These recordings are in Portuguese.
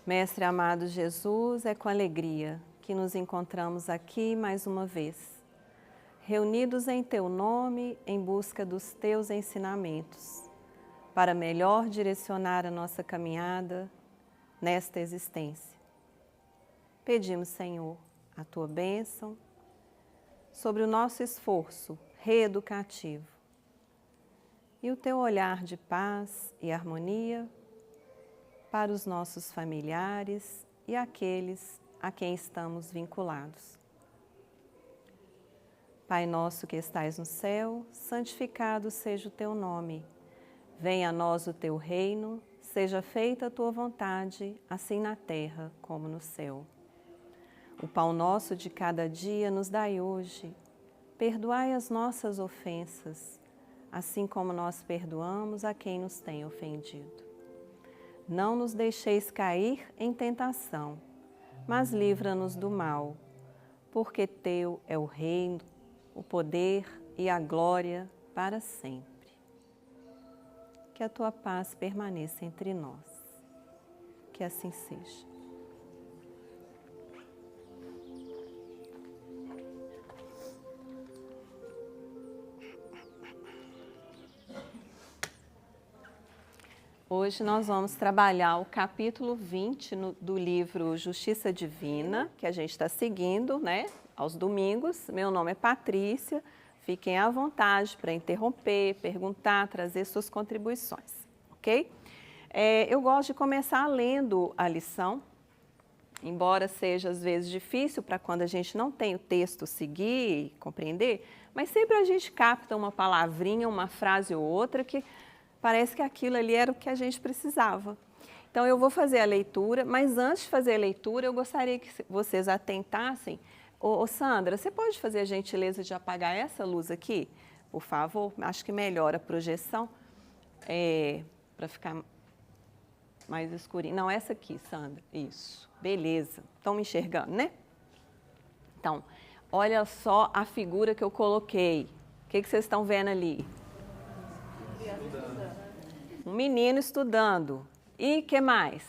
Mestre amado Jesus, é com alegria que nos encontramos aqui mais uma vez, reunidos em Teu nome em busca dos Teus ensinamentos, para melhor direcionar a nossa caminhada nesta existência. Pedimos, Senhor, a Tua bênção sobre o nosso esforço reeducativo e o Teu olhar de paz e harmonia para os nossos familiares e aqueles a quem estamos vinculados. Pai nosso que estais no céu, santificado seja o Teu nome. Venha a nós o Teu reino, seja feita a Tua vontade, assim na terra como no céu. O pão nosso de cada dia nos dai hoje. Perdoai as nossas ofensas, assim como nós perdoamos a quem nos tem ofendido. Não nos deixeis cair em tentação, mas livra-nos do mal, porque Teu é o reino, o poder e a glória para sempre. Que a Tua paz permaneça entre nós. Que assim seja. Hoje nós vamos trabalhar o capítulo 20 do livro Justiça Divina, que a gente está seguindo, né, aos domingos. Meu nome é Patrícia, fiquem à vontade para interromper, perguntar, trazer suas contribuições, ok? Eu gosto de começar lendo a lição, embora seja às vezes difícil para quando a gente não tem o texto seguir e compreender, mas sempre a gente capta uma palavrinha, uma frase ou outra que parece que aquilo ali era o que a gente precisava. Então eu vou fazer a leitura, mas antes de fazer a leitura eu gostaria que vocês atentassem. Ô Sandra, você pode fazer a gentileza de apagar essa luz aqui? Por favor, acho que melhora a projeção, para ficar mais escurinho. Não, essa aqui, Sandra, isso, beleza. Estão me enxergando, né? Então, olha só a figura que eu coloquei. O que vocês estão vendo ali? Um menino estudando. E que mais?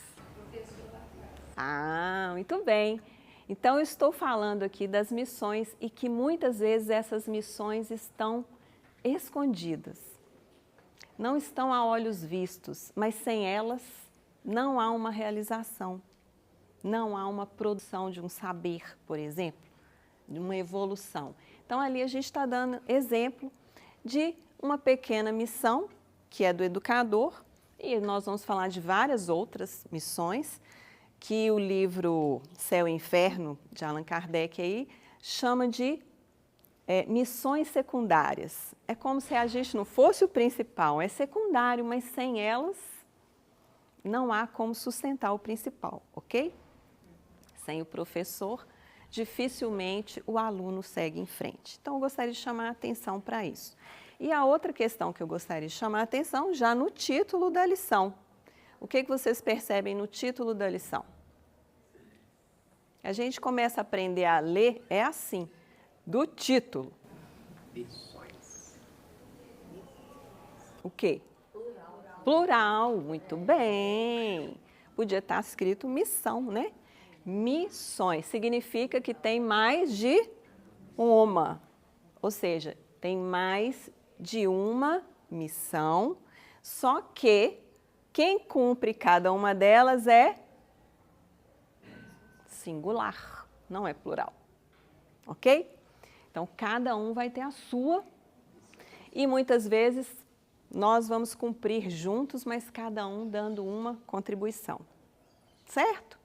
Ah, muito bem. Então, eu estou falando aqui das missões e que muitas vezes essas missões estão escondidas. Não estão a olhos vistos, mas sem elas não há uma realização. Não há uma produção de um saber, por exemplo, de uma evolução. Então, ali a gente está dando exemplo de uma pequena missão, que é do educador, e nós vamos falar de várias outras missões, que o livro Céu e Inferno, de Allan Kardec, aí, chama de missões secundárias. É como se a gente não fosse o principal, é secundário, mas sem elas não há como sustentar o principal, ok? Sem o professor, dificilmente o aluno segue em frente. Então, eu gostaria de chamar a atenção para isso. E a outra questão que eu gostaria de chamar a atenção, já no título da lição. O que vocês percebem no título da lição? A gente começa a aprender a ler, é assim, do título. Missões. O quê? Plural. Plural, muito bem. Podia estar escrito missão, né? Missões, significa que tem mais de uma, ou seja, tem mais de uma missão, só que quem cumpre cada uma delas é singular, não é plural, ok? Então, cada um vai ter a sua e muitas vezes nós vamos cumprir juntos, mas cada um dando uma contribuição, certo?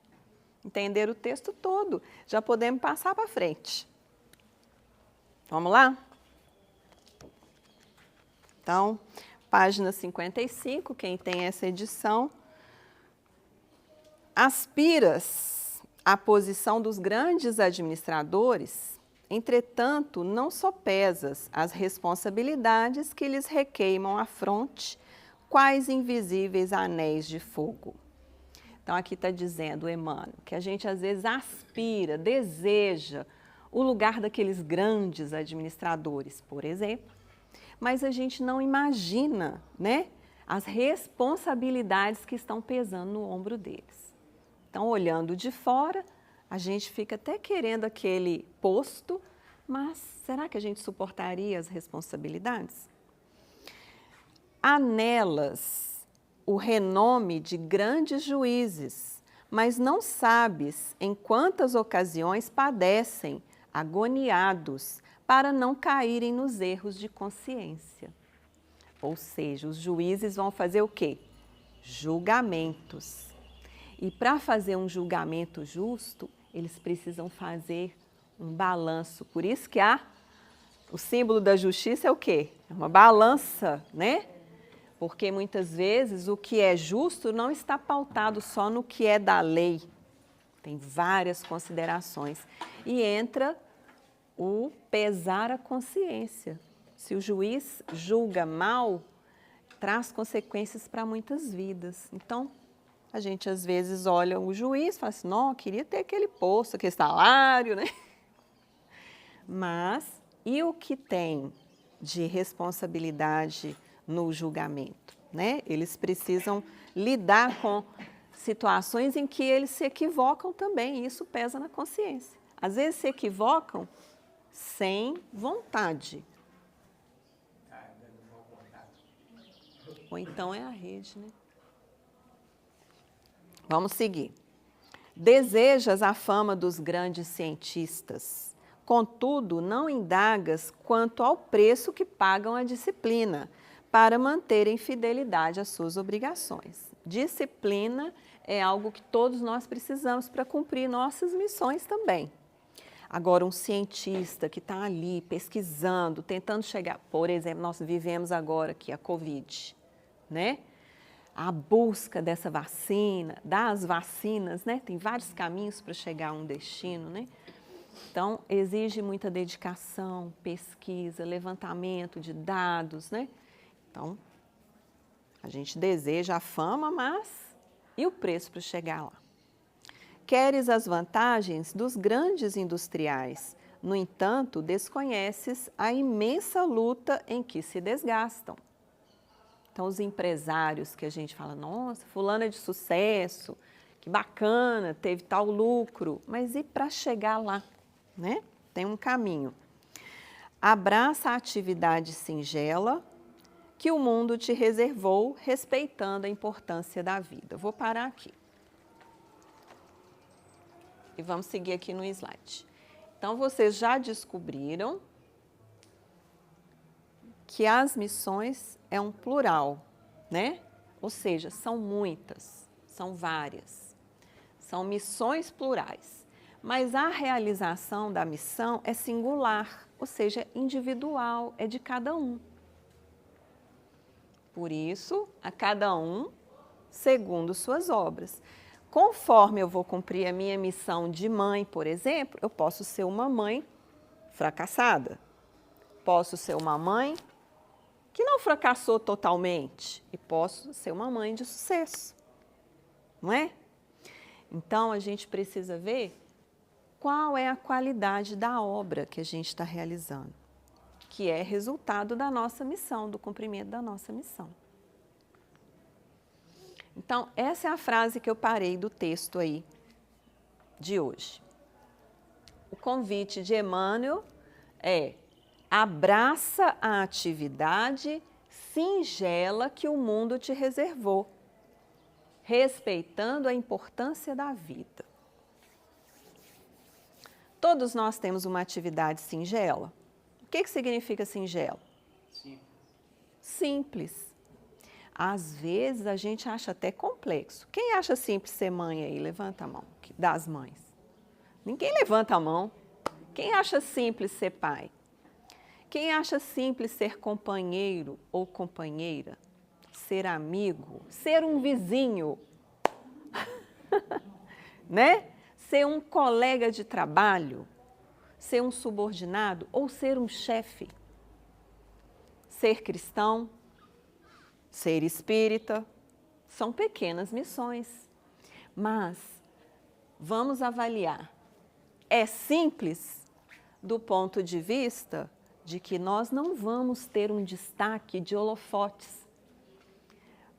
Entender o texto todo, já podemos passar para frente. Vamos lá? Então, página 55, quem tem essa edição. Aspiras à posição dos grandes administradores, entretanto, não sopesas as responsabilidades que lhes requeimam à fronte, quais invisíveis anéis de fogo. Então, aqui está dizendo, Emmanuel, que a gente às vezes aspira, deseja o lugar daqueles grandes administradores, por exemplo, mas a gente não imagina, né, as responsabilidades que estão pesando no ombro deles. Então, olhando de fora, a gente fica até querendo aquele posto, mas será que a gente suportaria as responsabilidades? Há nelas o renome de grandes juízes, mas não sabes em quantas ocasiões padecem, agoniados, para não caírem nos erros de consciência. Ou seja, os juízes vão fazer o quê? Julgamentos. E para fazer um julgamento justo, eles precisam fazer um balanço. Por isso que o símbolo da justiça é o quê? É uma balança, né? Porque muitas vezes o que é justo não está pautado só no que é da lei. Tem várias considerações. E entra o pesar a consciência. Se o juiz julga mal, traz consequências para muitas vidas. Então, a gente às vezes olha o juiz e fala assim, não, queria ter aquele posto, aquele salário, né? Mas, e o que tem de responsabilidade no julgamento, né? Eles precisam lidar com situações em que eles se equivocam também, e isso pesa na consciência. Às vezes se equivocam sem vontade. Ou então é a rede, né? Vamos seguir. Desejas a fama dos grandes cientistas, contudo, não indagas quanto ao preço que pagam a disciplina para manterem fidelidade às suas obrigações. Disciplina é algo que todos nós precisamos para cumprir nossas missões também. Agora, um cientista que está ali pesquisando, tentando chegar, por exemplo, nós vivemos agora aqui a Covid, né? A busca dessa vacina, das vacinas, né? Tem vários caminhos para chegar a um destino, né? Então, exige muita dedicação, pesquisa, levantamento de dados, né? Então, a gente deseja a fama, mas e o preço para chegar lá? Queres as vantagens dos grandes industriais, no entanto, desconheces a imensa luta em que se desgastam. Então, os empresários que a gente fala, nossa, fulano é de sucesso, que bacana, teve tal lucro, mas e para chegar lá, né? Tem um caminho. Abraça a atividade singela que o mundo te reservou, respeitando a importância da vida. Vou parar aqui. E vamos seguir aqui no slide. Então, vocês já descobriram que as missões é um plural, né? Ou seja, são muitas, são várias. São missões plurais. Mas a realização da missão é singular, ou seja, individual, é de cada um. Por isso, a cada um, segundo suas obras. Conforme eu vou cumprir a minha missão de mãe, por exemplo, eu posso ser uma mãe fracassada. Posso ser uma mãe que não fracassou totalmente e posso ser uma mãe de sucesso, não é? Então, a gente precisa ver qual é a qualidade da obra que a gente está realizando, que é resultado da nossa missão, do cumprimento da nossa missão. Então, essa é a frase que eu parei do texto aí de hoje. O convite de Emmanuel é: abraça a atividade singela que o mundo te reservou, respeitando a importância da vida. Todos nós temos uma atividade singela. O que significa singela? Simples. Simples. Às vezes a gente acha até complexo. Quem acha simples ser mãe aí? Levanta a mão, das mães. Ninguém levanta a mão. Quem acha simples ser pai? Quem acha simples ser companheiro ou companheira? Ser amigo? Ser um vizinho? Né? Ser um colega de trabalho? Ser um subordinado ou ser um chefe? Ser cristão? Ser espírita? São pequenas missões, mas vamos avaliar. É simples do ponto de vista de que nós não vamos ter um destaque de holofotes,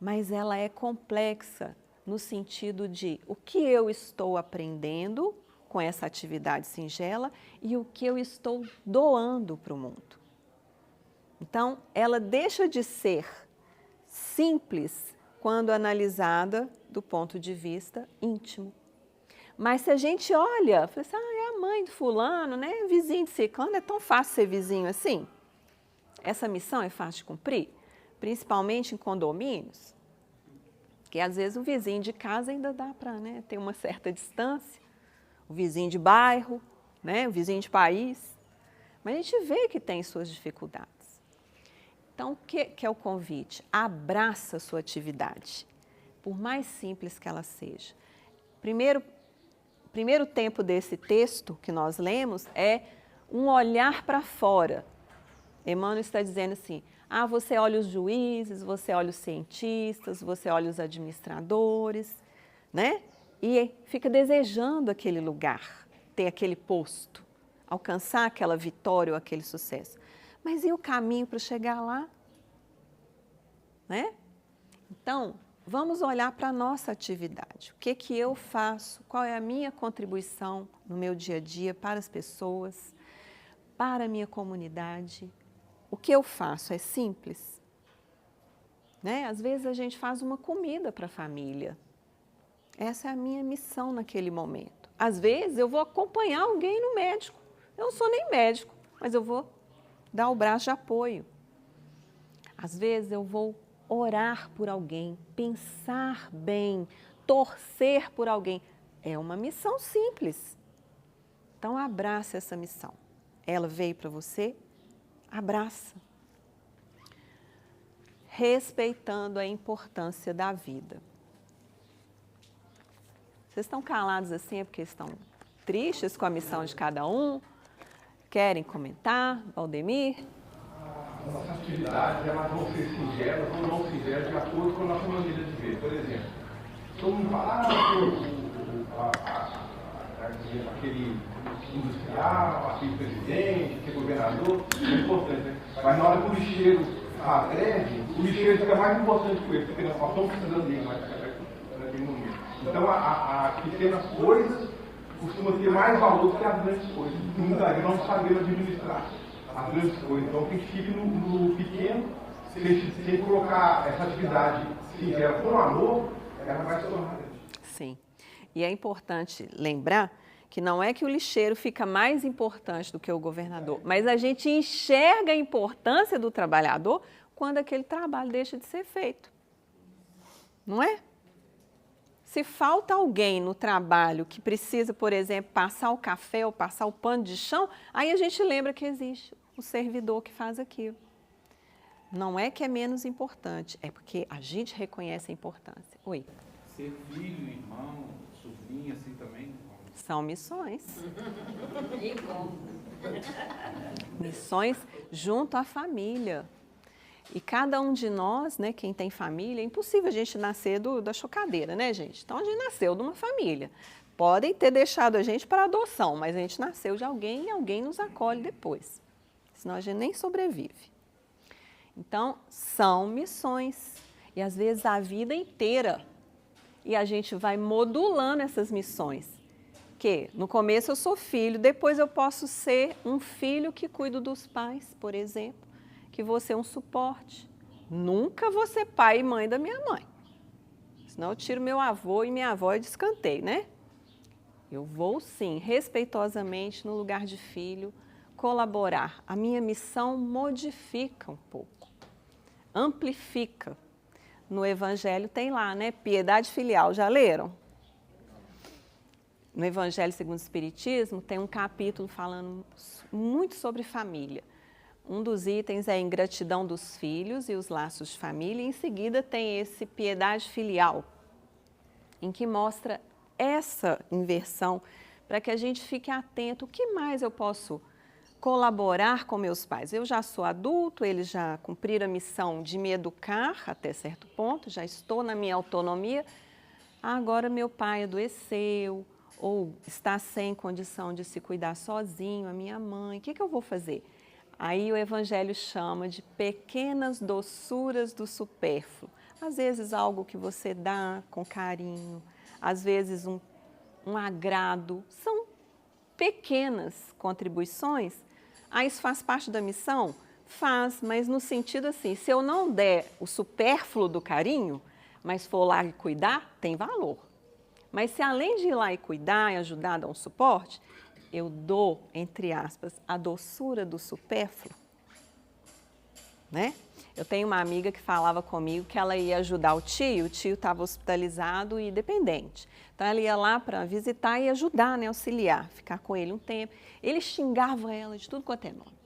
mas ela é complexa no sentido de o que eu estou aprendendo com essa atividade singela e o que eu estou doando para o mundo. Então, ela deixa de ser simples quando analisada do ponto de vista íntimo. Mas se a gente olha, fala assim, é a mãe do fulano, né? Vizinho de ciclano, é tão fácil ser vizinho assim? Essa missão é fácil de cumprir? Principalmente em condomínios, que às vezes o vizinho de casa ainda dá para, né, ter uma certa distância, o vizinho de bairro, né, o vizinho de país, mas a gente vê que tem suas dificuldades. Então, o que é o convite? Abraça a sua atividade, por mais simples que ela seja. Primeiro tempo desse texto que nós lemos é um olhar para fora. Emmanuel está dizendo assim, você olha os juízes, você olha os cientistas, você olha os administradores, né? E fica desejando aquele lugar, ter aquele posto, alcançar aquela vitória ou aquele sucesso. Mas e o caminho para chegar lá? Né? Então, vamos olhar para a nossa atividade. O que eu faço? Qual é a minha contribuição no meu dia a dia para as pessoas, para a minha comunidade? O que eu faço é simples? Né? Às vezes a gente faz uma comida para a família. Essa é a minha missão naquele momento. Às vezes eu vou acompanhar alguém no médico. Eu não sou nem médico, mas eu vou dar o braço de apoio. Às vezes eu vou orar por alguém, pensar bem, torcer por alguém. É uma missão simples. Então abraça essa missão. Ela veio para você, abraça. Respeitando a importância da vida. Vocês estão calados assim é porque estão tristes com a missão de cada um? Querem comentar? Valdemir? As nossas atividades elas vão ser singelas ou não singelas de acordo com a nossa maneira de ver. Por exemplo, todo mundo fala, aquele industrial, aquele presidente, aquele governador, é importante, né? Mas na hora que o lixeiro agrede, o lixeiro fica mais importante que ele, porque nós estamos precisando dele mais naquele momento. Então, a pequenas coisas costuma ter mais valor que as grandes coisas. Muitas vezes não sabemos administrar as grandes coisas. Então, que fique no pequeno, sem colocar essa atividade singela com amor, ela vai se tornar grande. Sim. E é importante lembrar que não é que o lixeiro fica mais importante do que o governador, mas a gente enxerga a importância do trabalhador quando aquele trabalho deixa de ser feito. Não é? Se falta alguém no trabalho que precisa, por exemplo, passar o café ou passar o pano de chão, aí a gente lembra que existe o servidor que faz aquilo. Não é que é menos importante, é porque a gente reconhece a importância. Oi. Ser filho, irmão, sobrinho, assim também? São missões. Missões junto à família. E cada um de nós, né, quem tem família, é impossível a gente nascer da chocadeira, né, gente? Então, a gente nasceu de uma família. Podem ter deixado a gente para adoção, mas a gente nasceu de alguém e alguém nos acolhe depois. Senão a gente nem sobrevive. Então, são missões. E às vezes a vida inteira. E a gente vai modulando essas missões. Que no começo eu sou filho, depois eu posso ser um filho que cuido dos pais, por exemplo. Que vou ser um suporte. Nunca vou ser pai e mãe da minha mãe. Senão eu tiro meu avô e minha avó de escanteio, né? Eu vou sim, respeitosamente, no lugar de filho, colaborar. A minha missão modifica um pouco, amplifica. No Evangelho tem lá, né? Piedade filial, já leram? No Evangelho segundo o Espiritismo tem um capítulo falando muito sobre família. Um dos itens é a ingratidão dos filhos e os laços de família. E em seguida tem esse piedade filial, em que mostra essa inversão para que a gente fique atento. O que mais eu posso colaborar com meus pais? Eu já sou adulto, eles já cumpriram a missão de me educar até certo ponto, já estou na minha autonomia. Agora meu pai adoeceu ou está sem condição de se cuidar sozinho, a minha mãe. O que eu vou fazer? Aí o Evangelho chama de pequenas doçuras do supérfluo. Às vezes algo que você dá com carinho, às vezes um agrado. São pequenas contribuições. Ah, isso faz parte da missão? Faz, mas no sentido assim, se eu não der o supérfluo do carinho, mas for lá e cuidar, tem valor. Mas se além de ir lá e cuidar e ajudar, dar um suporte, eu dou, entre aspas, a doçura do supérfluo, né? Eu tenho uma amiga que falava comigo que ela ia ajudar o tio estava hospitalizado e dependente. Então ela ia lá para visitar e ajudar, né, auxiliar, ficar com ele um tempo. Ele xingava ela de tudo quanto é nome.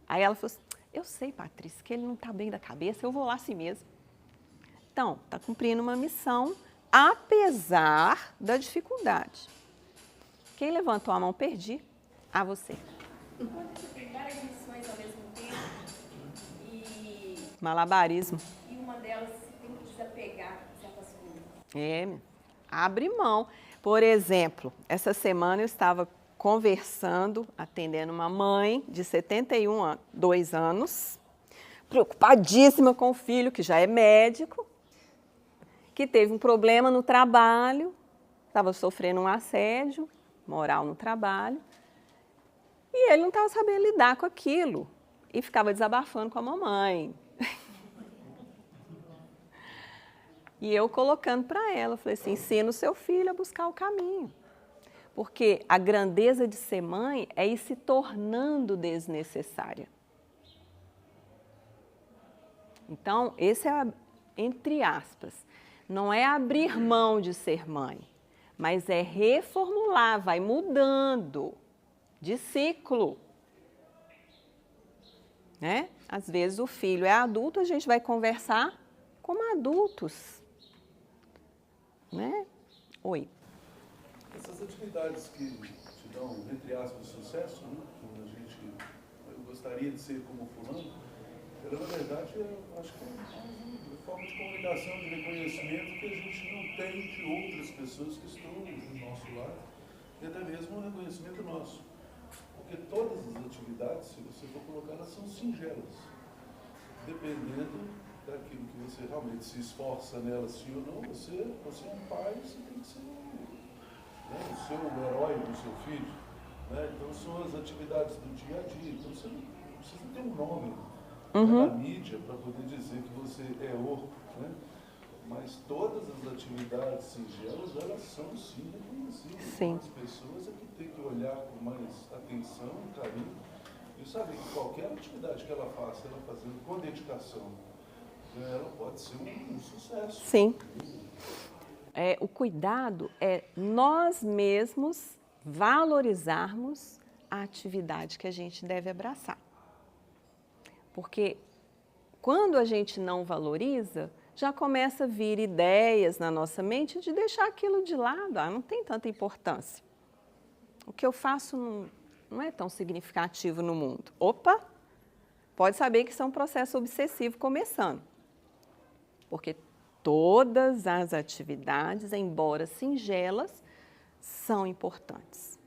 Aí ela falou assim, eu sei, Patrícia, que ele não está bem da cabeça, eu vou lá assim mesmo. Então, está cumprindo uma missão, apesar da dificuldade. Quem levantou a mão, perdi. A você. Quando você tem várias missões ao mesmo tempo Malabarismo. e uma delas você tem que desapegar de certas coisas. Abre mão. Por exemplo, essa semana eu estava conversando, atendendo uma mãe de 72 anos, preocupadíssima com o filho, que já é médico, que teve um problema no trabalho, estava sofrendo um assédio moral no trabalho, e ele não estava sabendo lidar com aquilo, e ficava desabafando com a mamãe. E eu colocando para ela, falei assim, ensina o seu filho a buscar o caminho. Porque a grandeza de ser mãe é ir se tornando desnecessária. Então, esse é, entre aspas, não é abrir mão de ser mãe, mas é reformular, vai mudando de ciclo. Né? Às vezes o filho é adulto, a gente vai conversar como adultos. Né? Oi. Essas atividades que te dão, entre aspas, sucesso, né? Quando a gente, eu gostaria de ser como fulano, na verdade, eu acho que é uma forma de comunicação, de reconhecimento que a gente não tem de outras pessoas que estão no nosso lado, e até mesmo um reconhecimento nosso. Porque todas as atividades, se você for colocar, elas são singelas. Dependendo daquilo que você realmente se esforça nelas, sim ou não, você é um pai, você tem que ser o seu herói do seu filho. Né? Então, são as atividades do dia a dia. Então, você não precisa ter um nome na mídia para poder dizer que você é o. Né? Mas todas as atividades singelas, elas são sim reconhecidas. Sim. As pessoas é que têm que olhar com mais atenção e carinho e saber que qualquer atividade que ela faça, ela fazendo com dedicação, ela pode ser um sucesso. Sim. O cuidado é nós mesmos valorizarmos a atividade que a gente deve abraçar. Porque quando a gente não valoriza, já começa a vir ideias na nossa mente de deixar aquilo de lado. Não tem tanta importância. O que eu faço não é tão significativo no mundo. Opa! Pode saber que isso é um processo obsessivo começando. Porque todas as atividades, embora singelas, são importantes.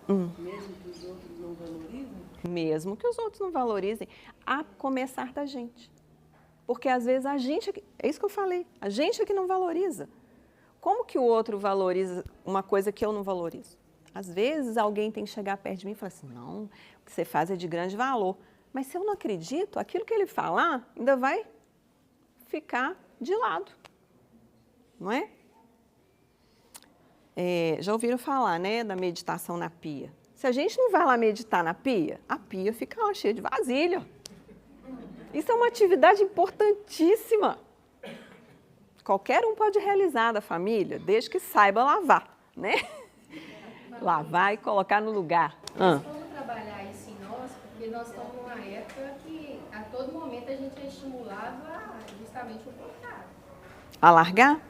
Mesmo que os outros não valorizem? Mesmo que os outros não valorizem, a começar da gente. Porque às vezes a gente, é isso que eu falei, a gente é que não valoriza. Como que o outro valoriza uma coisa que eu não valorizo? Às vezes alguém tem que chegar perto de mim e falar assim, não, o que você faz é de grande valor. Mas se eu não acredito, aquilo que ele falar ainda vai ficar de lado, não é? Já ouviram falar, né, da meditação na pia? Se a gente não vai lá meditar na pia, a pia fica lá cheia de vasilha. Isso é uma atividade importantíssima. Qualquer um pode realizar da família, desde que saiba lavar, né? Lavar e colocar no lugar. Mas como trabalhar isso em nós? Porque nós estamos numa época que a todo momento a gente é estimulado a justamente o contrário. A largar?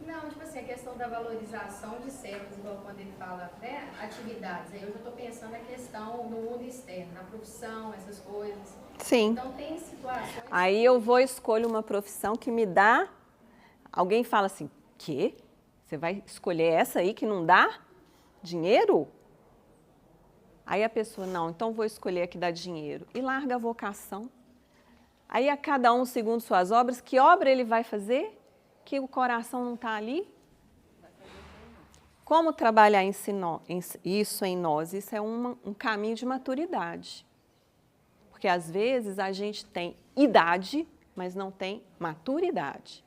Não, tipo assim, a questão da valorização de certas, igual quando ele fala, né, atividades. Aí eu já estou pensando na questão no mundo externo, na profissão, essas coisas. Sim. Então tem situações... Aí eu vou escolher uma profissão que me dá... Alguém fala assim, quê? Você vai escolher essa aí que não dá dinheiro? Aí a pessoa, não, então vou escolher a que dá dinheiro. E larga a vocação. Aí a cada um segundo suas obras, que obra ele vai fazer? Que o coração não está ali? Como trabalhar isso em nós? Isso é um caminho de maturidade. Porque às vezes a gente tem idade, mas não tem maturidade.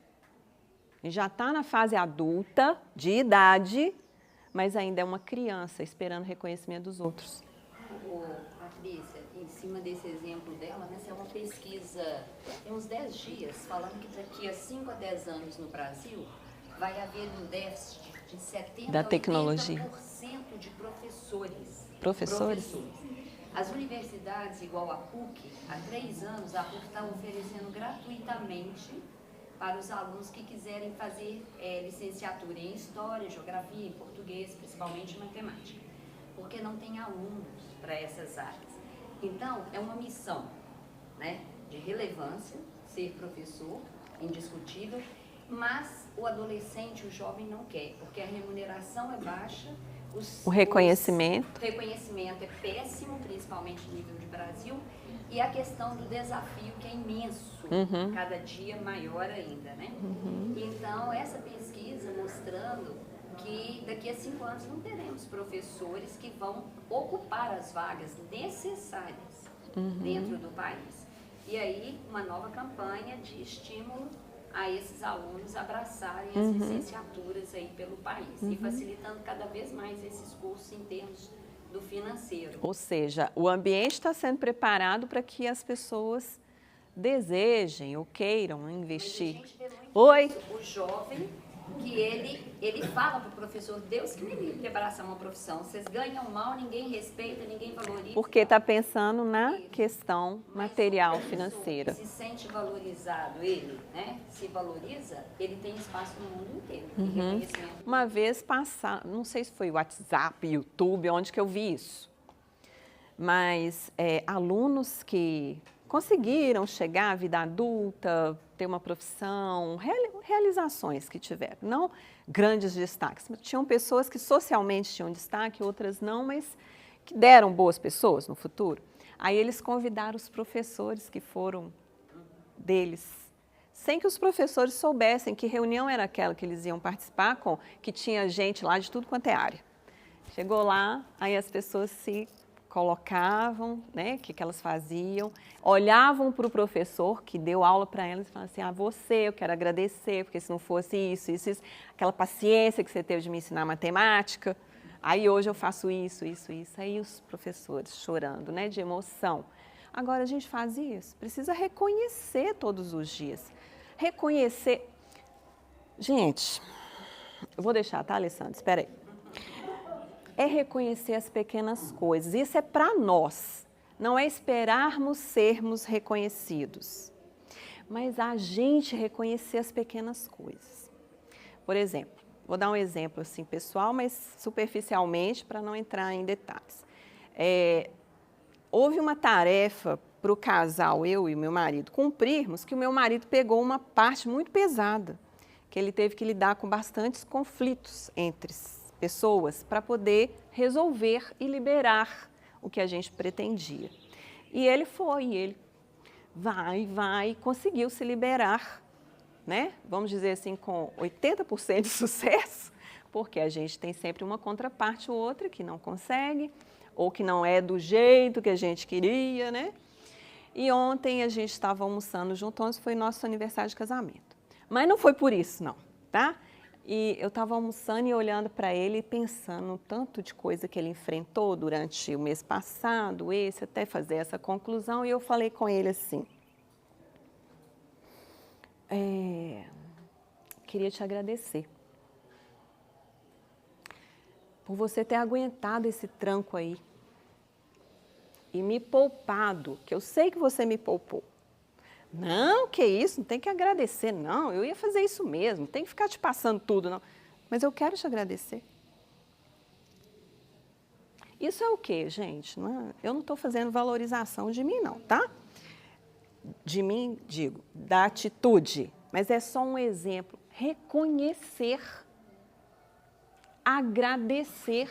E já está na fase adulta, de idade, mas ainda é uma criança esperando reconhecimento dos outros. Patrícia, em cima desse exemplo dela, né, essa é uma pesquisa, tem uns 10 dias, falando que daqui a 5 a 10 anos no Brasil vai haver um déficit de 70% da tecnologia. a 80% de professores. Professores? As universidades, igual a PUC, há 3 anos, a PUC está oferecendo gratuitamente para os alunos que quiserem fazer licenciatura em História, Geografia, em Português, principalmente em Matemática, porque não tem alunos para essas áreas. Então, é uma missão, né, de relevância, ser professor, indiscutível, mas o adolescente, o jovem não quer, porque a remuneração é baixa, o reconhecimento. O reconhecimento é péssimo, principalmente no nível de Brasil, e a questão do desafio que é imenso, cada dia maior ainda, né? Então, essa pesquisa mostrando que daqui a 5 anos não teremos professores que vão ocupar as vagas necessárias dentro do país. E aí, uma nova campanha de estímulo a esses alunos abraçarem as licenciaturas aí pelo país e facilitando cada vez mais esses cursos em termos do financeiro. Ou seja, o ambiente está sendo preparado para que as pessoas desejem ou queiram investir. Mas a gente vê muito Oi? isso, o jovem que ele fala para o professor, Deus que me livre de abraçar uma profissão, vocês ganham mal, ninguém respeita, ninguém valoriza. Porque está pensando na questão Mas material, se a pessoa financeira. se sente valorizado, ele, né, se valoriza, ele tem espaço no mundo inteiro. E reconhecimento. Uma vez passar, não sei se foi WhatsApp, YouTube, onde que eu vi isso, mas alunos que conseguiram chegar à vida adulta, ter uma profissão, realizações que tiveram, não grandes destaques. Tinham pessoas que socialmente tinham destaque, outras não, mas que deram boas pessoas no futuro. Aí eles convidaram os professores que foram deles, sem que os professores soubessem que reunião era aquela que eles iam participar, que tinha gente lá de tudo quanto é área. Chegou lá, aí as pessoas se colocavam, né, o que elas faziam, olhavam para o professor que deu aula para elas e falavam assim, eu quero agradecer, porque se não fosse isso, aquela paciência que você teve de me ensinar matemática, aí hoje eu faço isso. Aí os professores chorando, né, de emoção. Agora a gente faz isso, precisa reconhecer todos os dias. Reconhecer... Gente, eu vou deixar, tá, Alessandra? Espera aí. É reconhecer as pequenas coisas. Isso é para nós. Não é esperarmos sermos reconhecidos, mas a gente reconhecer as pequenas coisas. Por exemplo, vou dar um exemplo assim pessoal, mas superficialmente para não entrar em detalhes. Houve uma tarefa para o casal, eu e meu marido, cumprirmos, que o meu marido pegou uma parte muito pesada, que ele teve que lidar com bastantes conflitos entre pessoas para poder resolver e liberar o que a gente pretendia. E ele conseguiu se liberar, né? Vamos dizer assim, com 80% de sucesso, porque a gente tem sempre uma contraparte ou outra que não consegue, ou que não é do jeito que a gente queria, né? E ontem a gente estava almoçando junto, ontem foi nosso aniversário de casamento. Mas não foi por isso, não, tá? E eu estava almoçando e olhando para ele e pensando no tanto de coisa que ele enfrentou durante o mês passado, até fazer essa conclusão, e eu falei com ele assim, queria te agradecer por você ter aguentado esse tranco aí e me poupado, que eu sei que você me poupou. Não, que isso, não tem que agradecer, não, eu ia fazer isso mesmo, não tem que ficar te passando tudo, não. Mas eu quero te agradecer. Isso é o quê, gente? Eu não estou fazendo valorização de mim, não, tá? De mim, digo, da atitude, mas é só um exemplo. Reconhecer, agradecer.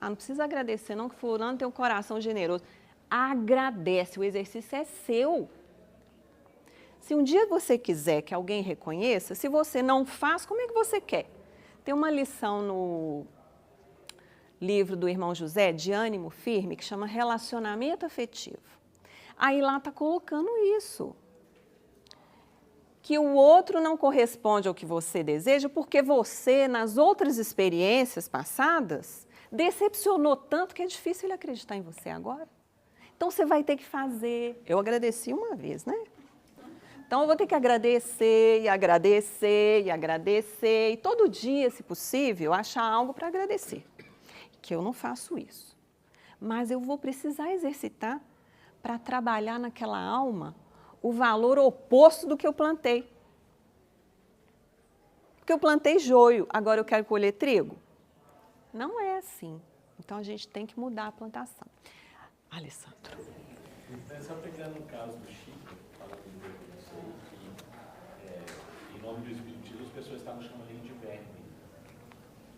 Não precisa agradecer, não, que fulano tem um coração generoso. Agradece, o exercício é seu. Se um dia você quiser que alguém reconheça, se você não faz, como é que você quer? Tem uma lição no livro do irmão José, de ânimo firme, que chama Relacionamento Afetivo. Aí lá está colocando isso. Que o outro não corresponde ao que você deseja, porque você, nas outras experiências passadas, decepcionou tanto que é difícil ele acreditar em você agora. Então você vai ter que fazer. Eu agradeci uma vez, né? Então eu vou ter que agradecer, e agradecer, e agradecer, e todo dia, se possível, achar algo para agradecer. Que eu não faço isso. Mas eu vou precisar exercitar para trabalhar naquela alma o valor oposto do que eu plantei. Porque eu plantei joio, agora eu quero colher trigo? Não é assim. Então a gente tem que mudar a plantação. Alessandro. Então, só pegando o caso do Chico, falando com você, que em nome do Espírito de Deus as pessoas estavam chamando ele de verme.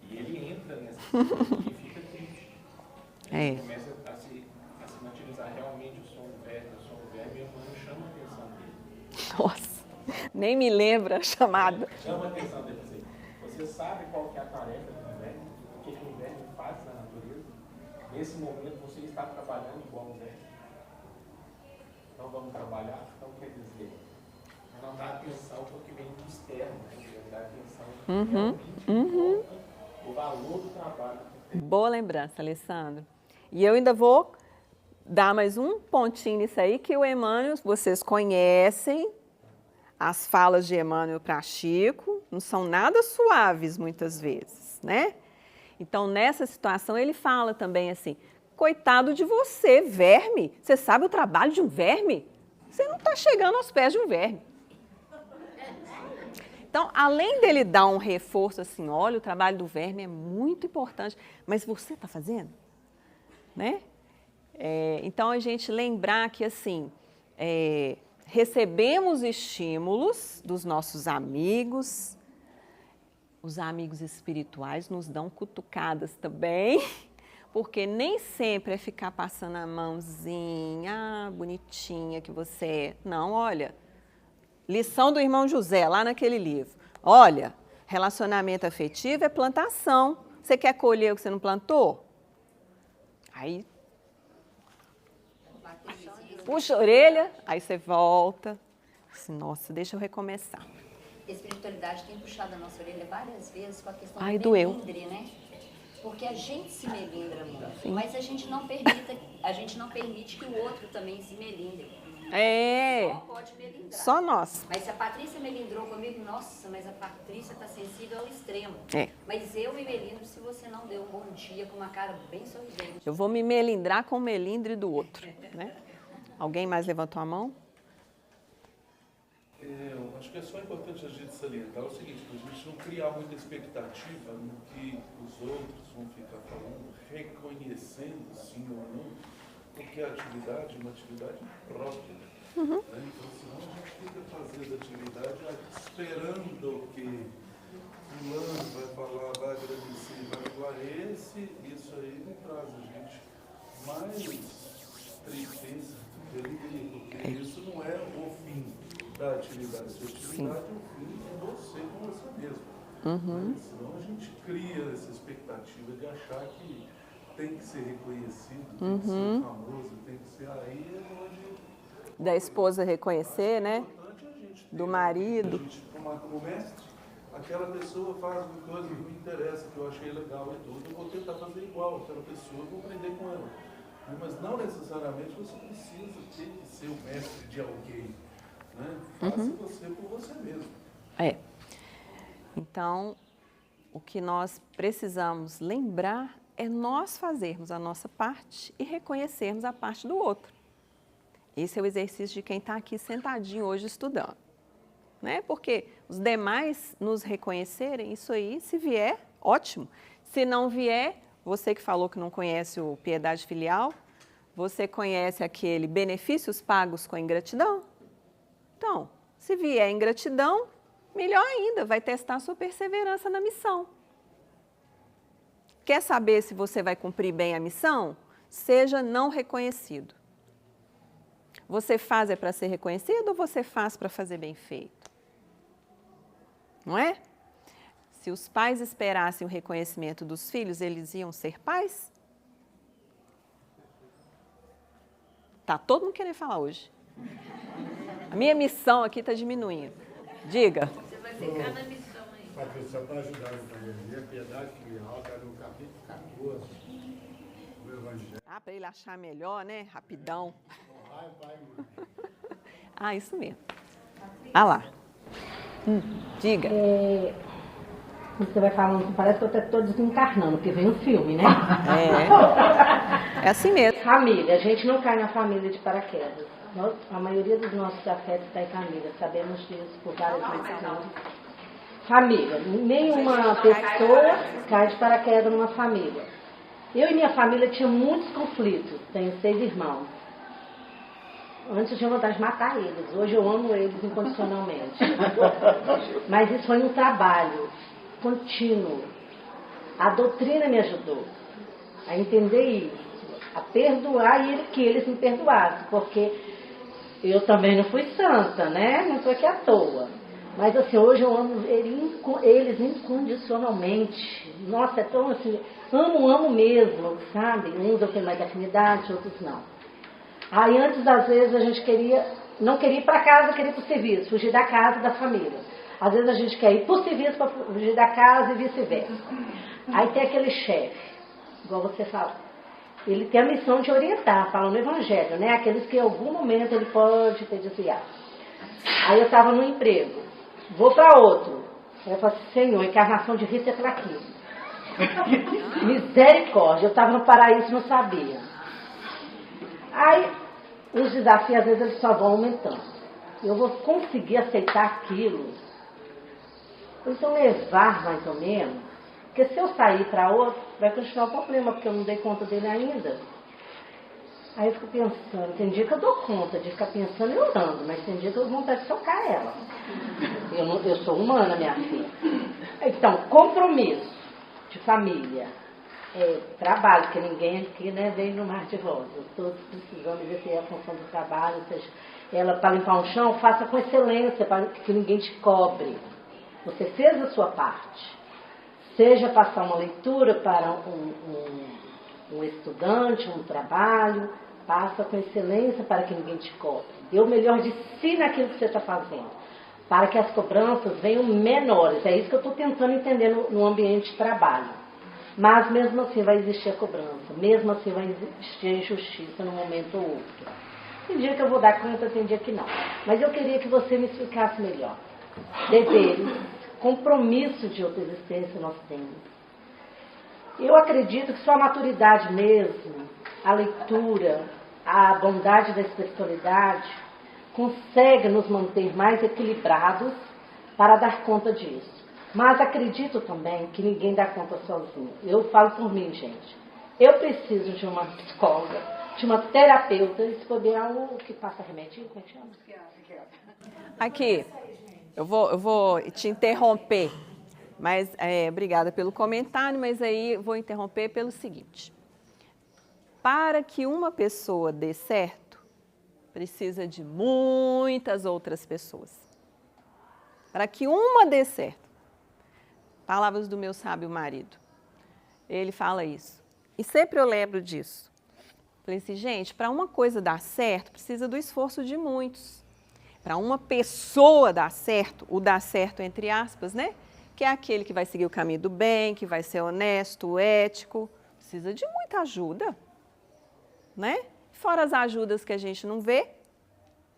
E ele entra nessa situação e fica triste. Ele começa a se materializar realmente o som verme, e o humano chama a atenção dele. Nossa, nem me lembra a chamada. Chama a atenção dele. Você sabe qual que é a tarefa do verme? O que o verme faz na natureza? Nesse momento você está trabalhando igual um verme. Então vamos trabalhar? Então quer dizer, não dá atenção porque vem do externo, né? Dá atenção realmente o valor do trabalho. Boa lembrança, Alessandro. E eu ainda vou dar mais um pontinho nisso aí, que o Emmanuel, vocês conhecem as falas de Emmanuel para Chico, não são nada suaves muitas vezes, né? Então, nessa situação, ele fala também assim, coitado de você, verme. Você sabe o trabalho de um verme? Você não está chegando aos pés de um verme. Então, além dele dar um reforço assim, olha, o trabalho do verme é muito importante, mas você está fazendo? Né? Então, a gente lembrar que, assim, recebemos estímulos dos nossos amigos, os amigos espirituais nos dão cutucadas também, porque nem sempre é ficar passando a mãozinha, bonitinha que você é. Não, olha, lição do irmão José, lá naquele livro. Olha, relacionamento afetivo é plantação. Você quer colher o que você não plantou? Aí, puxa a orelha, aí você volta. Assim, nossa, deixa eu recomeçar. A espiritualidade tem puxado a nossa orelha várias vezes com a questão Ai, do doeu. melindre, né? Porque a gente se melindra muito, mas a gente não permite que o outro também se melindre. Só pode melindrar. Só nós. Mas se a Patrícia melindrou comigo, nossa, mas a Patrícia está sensível ao extremo. Mas eu me melindro se você não deu um bom dia com uma cara bem sorridente. Eu vou me melindrar com o melindre do outro, né? Alguém mais levantou a mão? Eu acho que é só importante a gente salientar o seguinte, que a gente não criar muita expectativa no que os outros vão ficar falando, reconhecendo sim ou não, porque a atividade é uma atividade própria. Né? Então, senão a gente fica fazendo atividade esperando que fulano vai falar, vai agradecer, vai falar isso aí não traz a gente mais tristeza do que alegria, porque isso não é o fim da atividade. Se a atividade, o fim é você com você mesmo. Né? Senão a gente cria essa expectativa de achar que tem que ser reconhecido, tem que ser famoso, tem que ser aí onde... Da esposa reconhecer, né? Do marido. A gente, como mestre, aquela pessoa faz uma coisa que me interessa, que eu achei legal e tudo, eu vou tentar fazer igual aquela pessoa, vou aprender com ela. Mas não necessariamente você precisa ter que ser o mestre de alguém. Né? Faça você por você mesmo. Então, o que nós precisamos lembrar é nós fazermos a nossa parte e reconhecermos a parte do outro. Esse é o exercício de quem está aqui sentadinho hoje estudando. Né? Porque os demais nos reconhecerem, isso aí, se vier, ótimo. Se não vier, você que falou que não conhece o piedade filial, você conhece aquele benefícios pagos com ingratidão? Então, se vier ingratidão, melhor ainda, vai testar a sua perseverança na missão. Quer saber se você vai cumprir bem a missão? Seja não reconhecido. Você faz é para ser reconhecido ou você faz para fazer bem feito? Não é? Se os pais esperassem o reconhecimento dos filhos, eles iam ser pais? Tá todo mundo querendo falar hoje. A minha missão aqui está diminuindo. Diga. Você vai ficar na missão aí. Patrícia, para ajudar no pandemia, a piedade filial está no capítulo 14 do Evangelho. Ah, para ele achar melhor, né? Rapidão. Vai, mãe. Ah, isso mesmo. Ah lá. Diga. Você vai falando, parece que eu estou desencarnando, porque vem um filme, né? É assim mesmo. Família, a gente não cai na família de paraquedas. A maioria dos nossos afetos está em família, sabemos disso por várias vezes. Família, nenhuma pessoa cai de paraquedas numa família. Eu e minha família tinha muitos conflitos, tenho 6 irmãos. Antes eu tinha vontade de matar eles, hoje eu amo eles incondicionalmente. Mas isso foi um trabalho contínuo. A doutrina me ajudou a entender isso, a perdoar e que eles me perdoassem, porque eu também não fui santa, né? Não estou aqui à toa. Mas assim, hoje eu amo eles incondicionalmente. Nossa, é tão assim, amo mesmo, sabe? Uns eu tenho mais afinidade, outros não. Aí antes, às vezes, a gente não queria ir para casa, queria ir para o serviço, fugir da casa e da família. Às vezes a gente quer ir para o serviço para fugir da casa e vice-versa. Aí tem aquele chefe, igual você fala, ele tem a missão de orientar, fala no Evangelho, né? Aqueles que em algum momento ele pode ter desviado. Aí eu estava no emprego, vou para outro. Aí eu falo assim, Senhor, encarnação de risco é para aquilo. Misericórdia, eu estava no paraíso e não sabia. Aí os desafios às vezes eles só vão aumentando. Eu vou conseguir aceitar aquilo. Então levar mais ou menos, porque se eu sair para outro, vai continuar o problema, porque eu não dei conta dele ainda. Aí eu fico pensando, tem dia que eu dou conta de ficar pensando e orando, mas tem dia que eu dou vontade de socar ela. Eu sou humana, minha filha. Então, compromisso de família, trabalho, porque ninguém aqui, né, vem no mar de rosas. Todos precisamos exercer a função do trabalho, ou seja, ela para limpar um chão, faça com excelência, para que ninguém te cobre. Você fez a sua parte. Seja passar uma leitura para um estudante, um trabalho, passa com excelência para que ninguém te cobre. Dê o melhor de si naquilo que você está fazendo, para que as cobranças venham menores. É isso que eu estou tentando entender no ambiente de trabalho. Mas mesmo assim vai existir a cobrança, mesmo assim vai existir a injustiça num momento ou outro. Tem dia que eu vou dar conta, tem dia que não. Mas eu queria que você me explicasse melhor. Deveres, compromisso de outra existência nós temos. Eu acredito que só a maturidade mesmo, a leitura, a bondade da espiritualidade consegue nos manter mais equilibrados para dar conta disso. Mas acredito também que ninguém dá conta sozinho. Eu falo por mim, gente. Eu preciso de uma psicóloga, de uma terapeuta, e se puder algo que passa remedinho, como é que chama? Aqui, eu vou te interromper, mas obrigada pelo comentário, mas aí vou interromper pelo seguinte. Para que uma pessoa dê certo, precisa de muitas outras pessoas. Para que uma dê certo. Palavras do meu sábio marido. Ele fala isso. E sempre eu lembro disso. Falei assim, gente, para uma coisa dar certo, precisa do esforço de muitos. Para uma pessoa dar certo, o dar certo entre aspas, né? Que é aquele que vai seguir o caminho do bem, que vai ser honesto, ético, precisa de muita ajuda, né? Fora as ajudas que a gente não vê,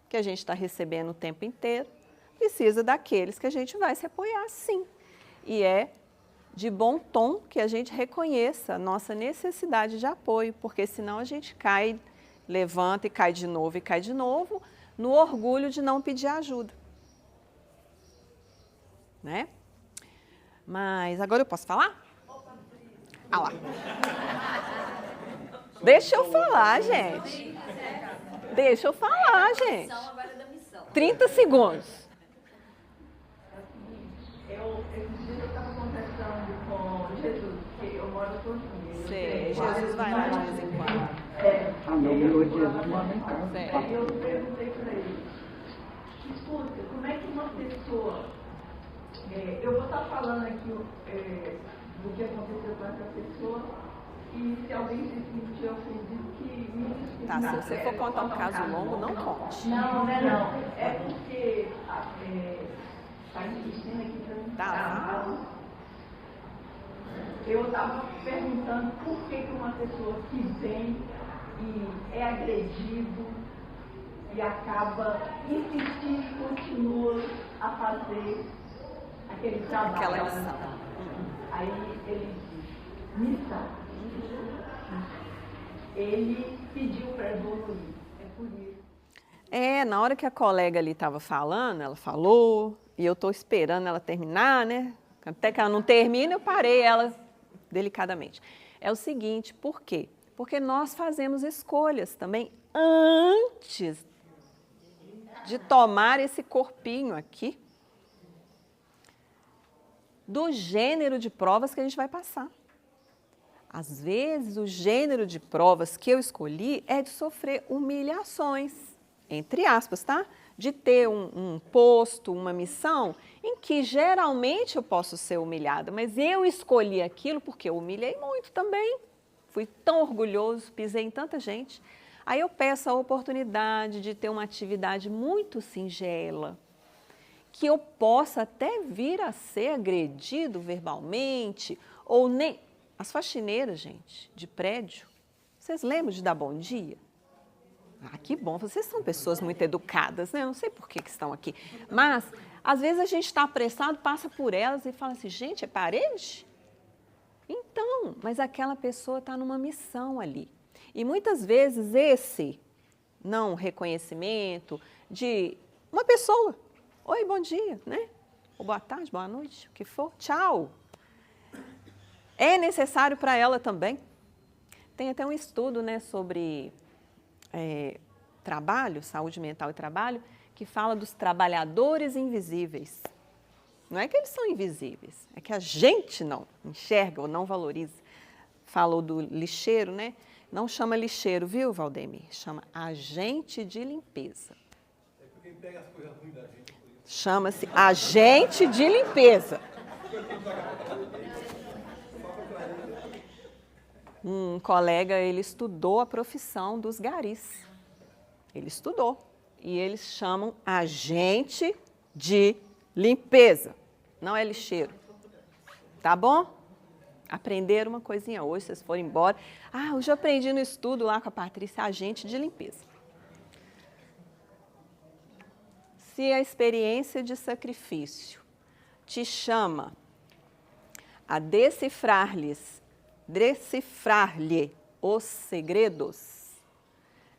que a gente está recebendo o tempo inteiro, precisa daqueles que a gente vai se apoiar sim. E é de bom tom que a gente reconheça a nossa necessidade de apoio, porque senão a gente cai, levanta e cai de novo, no orgulho de não pedir ajuda. Né? Mas agora eu posso falar? Ah lá. Deixa eu falar, gente. Deixa eu falar, gente. 30 segundos. Eu estava conversando com Jesus, que eu moro com ele. Sei, Jesus vai lá de vez em quando. Aí eu perguntei para ele, escuta, como é que uma pessoa, eu vou estar falando aqui do que aconteceu com essa pessoa, e se alguém se sentir ofendido, que me desculpe. Tá, se você for contar um caso longo, não conte. Não. É porque está insistindo aqui para mim. Tá. Eu estava perguntando por que uma pessoa que vem e é agredido e acaba insistindo e continua a fazer aquele trabalho. Aquela lição. Aí ele diz, missa, ele pediu para evoluir. É por isso. Na hora que a colega ali estava falando, ela falou, e eu estou esperando ela terminar, né? Até que ela não termina, eu parei ela delicadamente. É o seguinte, por quê? Porque nós fazemos escolhas também antes de tomar esse corpinho aqui, do gênero de provas que a gente vai passar. Às vezes, o gênero de provas que eu escolhi é de sofrer humilhações, entre aspas, tá? De ter um posto, uma missão, em que geralmente eu posso ser humilhada, mas eu escolhi aquilo porque eu humilhei muito também. Fui tão orgulhoso, pisei em tanta gente. Aí eu peço a oportunidade de ter uma atividade muito singela, que eu possa até vir a ser agredido verbalmente, ou nem... As faxineiras, gente, de prédio, vocês lembram de dar bom dia? Ah, que bom, vocês são pessoas muito educadas, né? Eu não sei por que estão aqui. Mas, às vezes a gente está apressado, passa por elas e fala assim, gente, é parede? Então, mas aquela pessoa está numa missão ali. E muitas vezes esse não reconhecimento de uma pessoa, oi, bom dia, né? Ou boa tarde, boa noite, o que for, tchau. É necessário para ela também. Tem até um estudo, né, sobre trabalho, saúde mental e trabalho, que fala dos trabalhadores invisíveis. Não é que eles são invisíveis, é que a gente não enxerga ou não valoriza. Falou do lixeiro, né? Não chama lixeiro, viu, Valdemir? Chama agente de limpeza. É porque quem pega as coisas ruins da gente. Chama-se agente de limpeza. Um colega, ele estudou a profissão dos garis. Ele estudou. E eles chamam agente de limpeza. Não é lixeiro. Tá bom? Aprenderam uma coisinha hoje, vocês foram embora. Ah, hoje eu aprendi no estudo lá com a Patrícia, agente de limpeza. Se a experiência de sacrifício te chama a decifrar-lhe os segredos,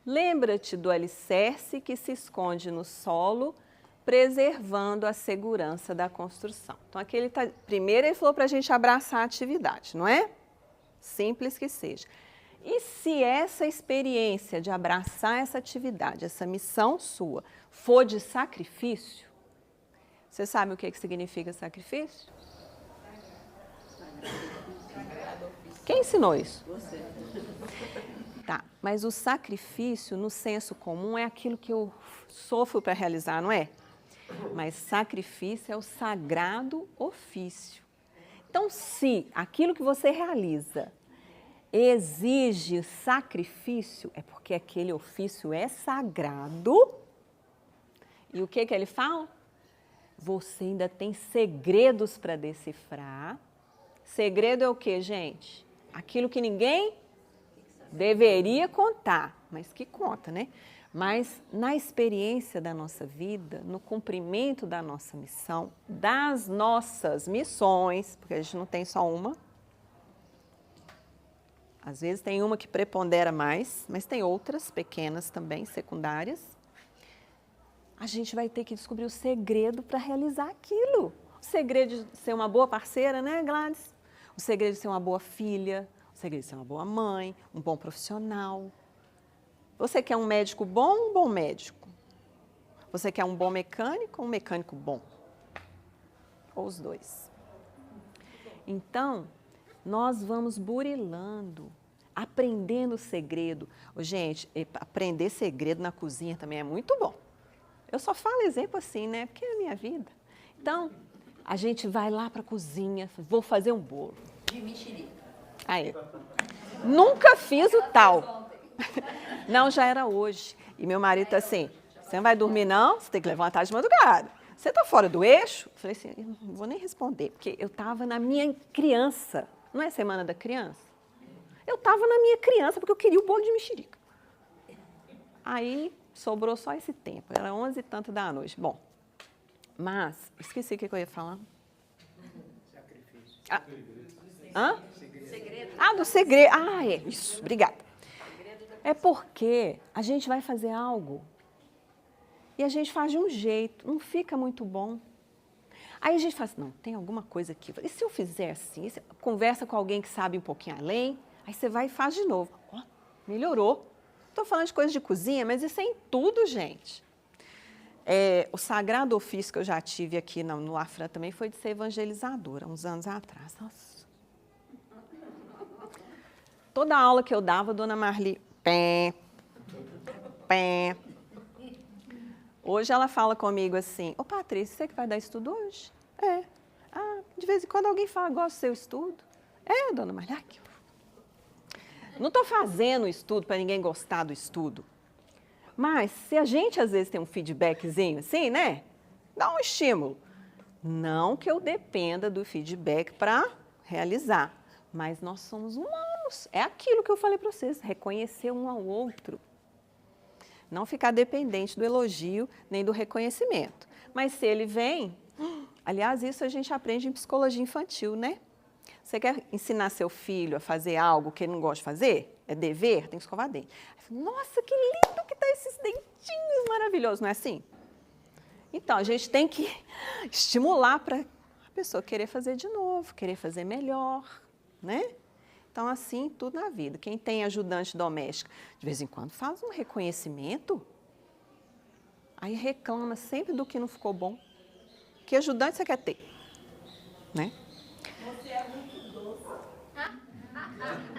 lembra-te do alicerce que se esconde no solo, preservando a segurança da construção. Então, aqui primeiro ele falou para a gente abraçar a atividade, não é? Simples que seja. E se essa experiência de abraçar essa atividade, essa missão sua, for de sacrifício, você sabe o que significa sacrifício? Quem ensinou isso? Você. Tá, mas o sacrifício, no senso comum, é aquilo que eu sofro para realizar, não é? Mas sacrifício é o sagrado ofício. Então, se aquilo que você realiza exige sacrifício, é porque aquele ofício é sagrado. E o que ele fala? Você ainda tem segredos para decifrar. Segredo é o quê, gente? Aquilo que ninguém deveria contar, mas que conta, né? Mas na experiência da nossa vida, no cumprimento da nossa missão, das nossas missões, porque a gente não tem só uma. Às vezes tem uma que prepondera mais, mas tem outras pequenas também, secundárias. A gente vai ter que descobrir o segredo para realizar aquilo. O segredo de ser uma boa parceira, né, Gladys? O segredo de ser uma boa filha, o segredo de ser uma boa mãe, um bom profissional. Você quer um médico bom ou um bom médico? Você quer um bom mecânico ou um mecânico bom? Ou os dois. Então, nós vamos burilando aprendendo segredo. Gente, aprender segredo na cozinha também é muito bom. Eu só falo exemplo assim, né? Porque é a minha vida. Então, a gente vai lá para a cozinha, vou fazer um bolo. De mexerica. Aí. Nunca fiz o tal. Não, já era hoje. E meu marido tá assim, você não vai dormir não? Você tem que levantar de madrugada. Você tá fora do eixo? Eu falei assim, eu não vou nem responder, porque eu tava na minha criança. Não é Semana da Criança? Eu tava na minha criança, porque eu queria o bolo de mexerica. Aí, sobrou só esse tempo. Era 11 e tanto da noite. Bom, mas, esqueci o que eu ia falar. Sacrifício. Hã? Segredo. Ah, do segredo. Ah, é isso. Obrigada. É porque a gente vai fazer algo e a gente faz de um jeito, não fica muito bom. Aí a gente fala assim, não, tem alguma coisa aqui. E se eu fizer assim? Conversa com alguém que sabe um pouquinho além, aí você vai e faz de novo. Ó, melhorou. Estou falando de coisas de cozinha, mas isso é em tudo, gente. O sagrado ofício que eu já tive aqui no Afran também foi de ser evangelizadora, uns anos atrás. Nossa. Toda aula que eu dava, a dona Marli, pé. Hoje ela fala comigo assim, ô Patrícia, você que vai dar estudo hoje? É. Ah, de vez em quando alguém fala, gosta do seu estudo? É, dona Marli, aqui. Não estou fazendo estudo para ninguém gostar do estudo. Mas se a gente às vezes tem um feedbackzinho assim, né? Dá um estímulo. Não que eu dependa do feedback para realizar, mas nós somos humanos. É aquilo que eu falei para vocês, reconhecer um ao outro. Não ficar dependente do elogio nem do reconhecimento. Mas se ele vem, aliás, isso a gente aprende em psicologia infantil, né? Você quer ensinar seu filho a fazer algo que ele não gosta de fazer? É dever? Tem que escovar dente. Nossa, que lindo que tá esses dentinhos maravilhosos, não é assim? Então, a gente tem que estimular para a pessoa querer fazer de novo, querer fazer melhor, né? Então, assim, tudo na vida. Quem tem ajudante doméstica, de vez em quando faz um reconhecimento, aí reclama sempre do que não ficou bom. Que ajudante você quer ter? Né? Você é muito doce.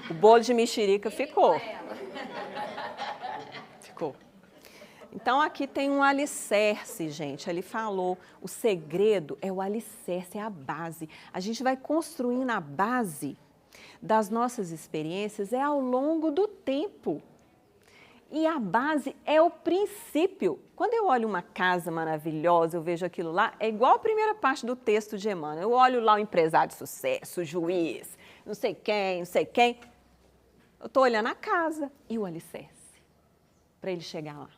O bolo de mexerica ficou. Ficou. Então, aqui tem um alicerce, gente. Ele falou, o segredo é o alicerce, é a base. A gente vai construindo a base das nossas experiências é ao longo do tempo. E a base é o princípio. Quando eu olho uma casa maravilhosa, eu vejo aquilo lá, é igual a primeira parte do texto de Emmanuel. Eu olho lá o empresário de sucesso, o juiz, não sei quem. Eu estou olhando a casa e o alicerce, para ele chegar lá.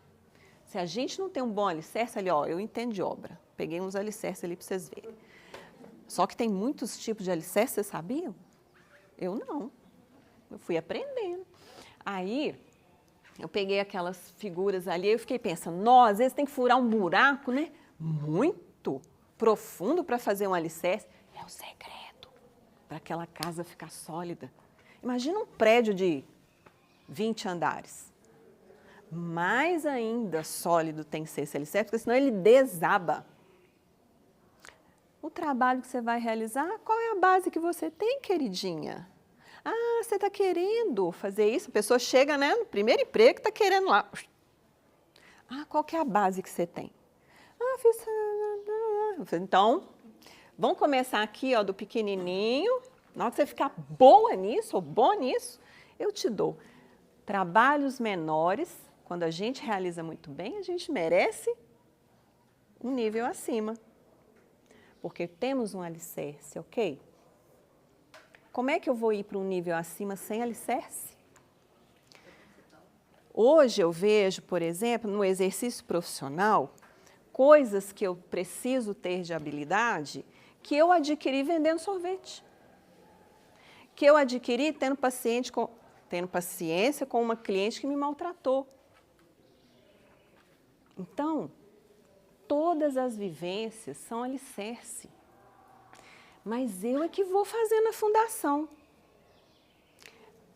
Se a gente não tem um bom alicerce, ali, ó, eu entendo de obra. Peguei uns alicerces ali para vocês verem. Só que tem muitos tipos de alicerce, vocês sabiam? Eu não. Eu fui aprendendo. Aí, eu peguei aquelas figuras ali e eu fiquei pensando, às vezes tem que furar um buraco, né? Muito profundo para fazer um alicerce. É o segredo para aquela casa ficar sólida. Imagina um prédio de 20 andares. Mais ainda sólido tem que ser esse alicerce, porque senão ele desaba. O trabalho que você vai realizar, qual é a base que você tem, queridinha? Ah, você está querendo fazer isso? A pessoa chega, né, no primeiro emprego, está querendo lá. Ah, qual que é a base que você tem? Ah, fiz... Então, vamos começar aqui, ó, do pequenininho. Na hora que você ficar boa nisso, ou bom nisso, eu te dou trabalhos menores. Quando a gente realiza muito bem, a gente merece um nível acima. Porque temos um alicerce, ok? Como é que eu vou ir para um nível acima sem alicerce? Hoje eu vejo, por exemplo, no exercício profissional, coisas que eu preciso ter de habilidade que eu adquiri vendendo sorvete. Que eu adquiri tendo paciência com uma cliente que me maltratou. Então, todas as vivências são alicerce. Mas eu é que vou fazendo a fundação.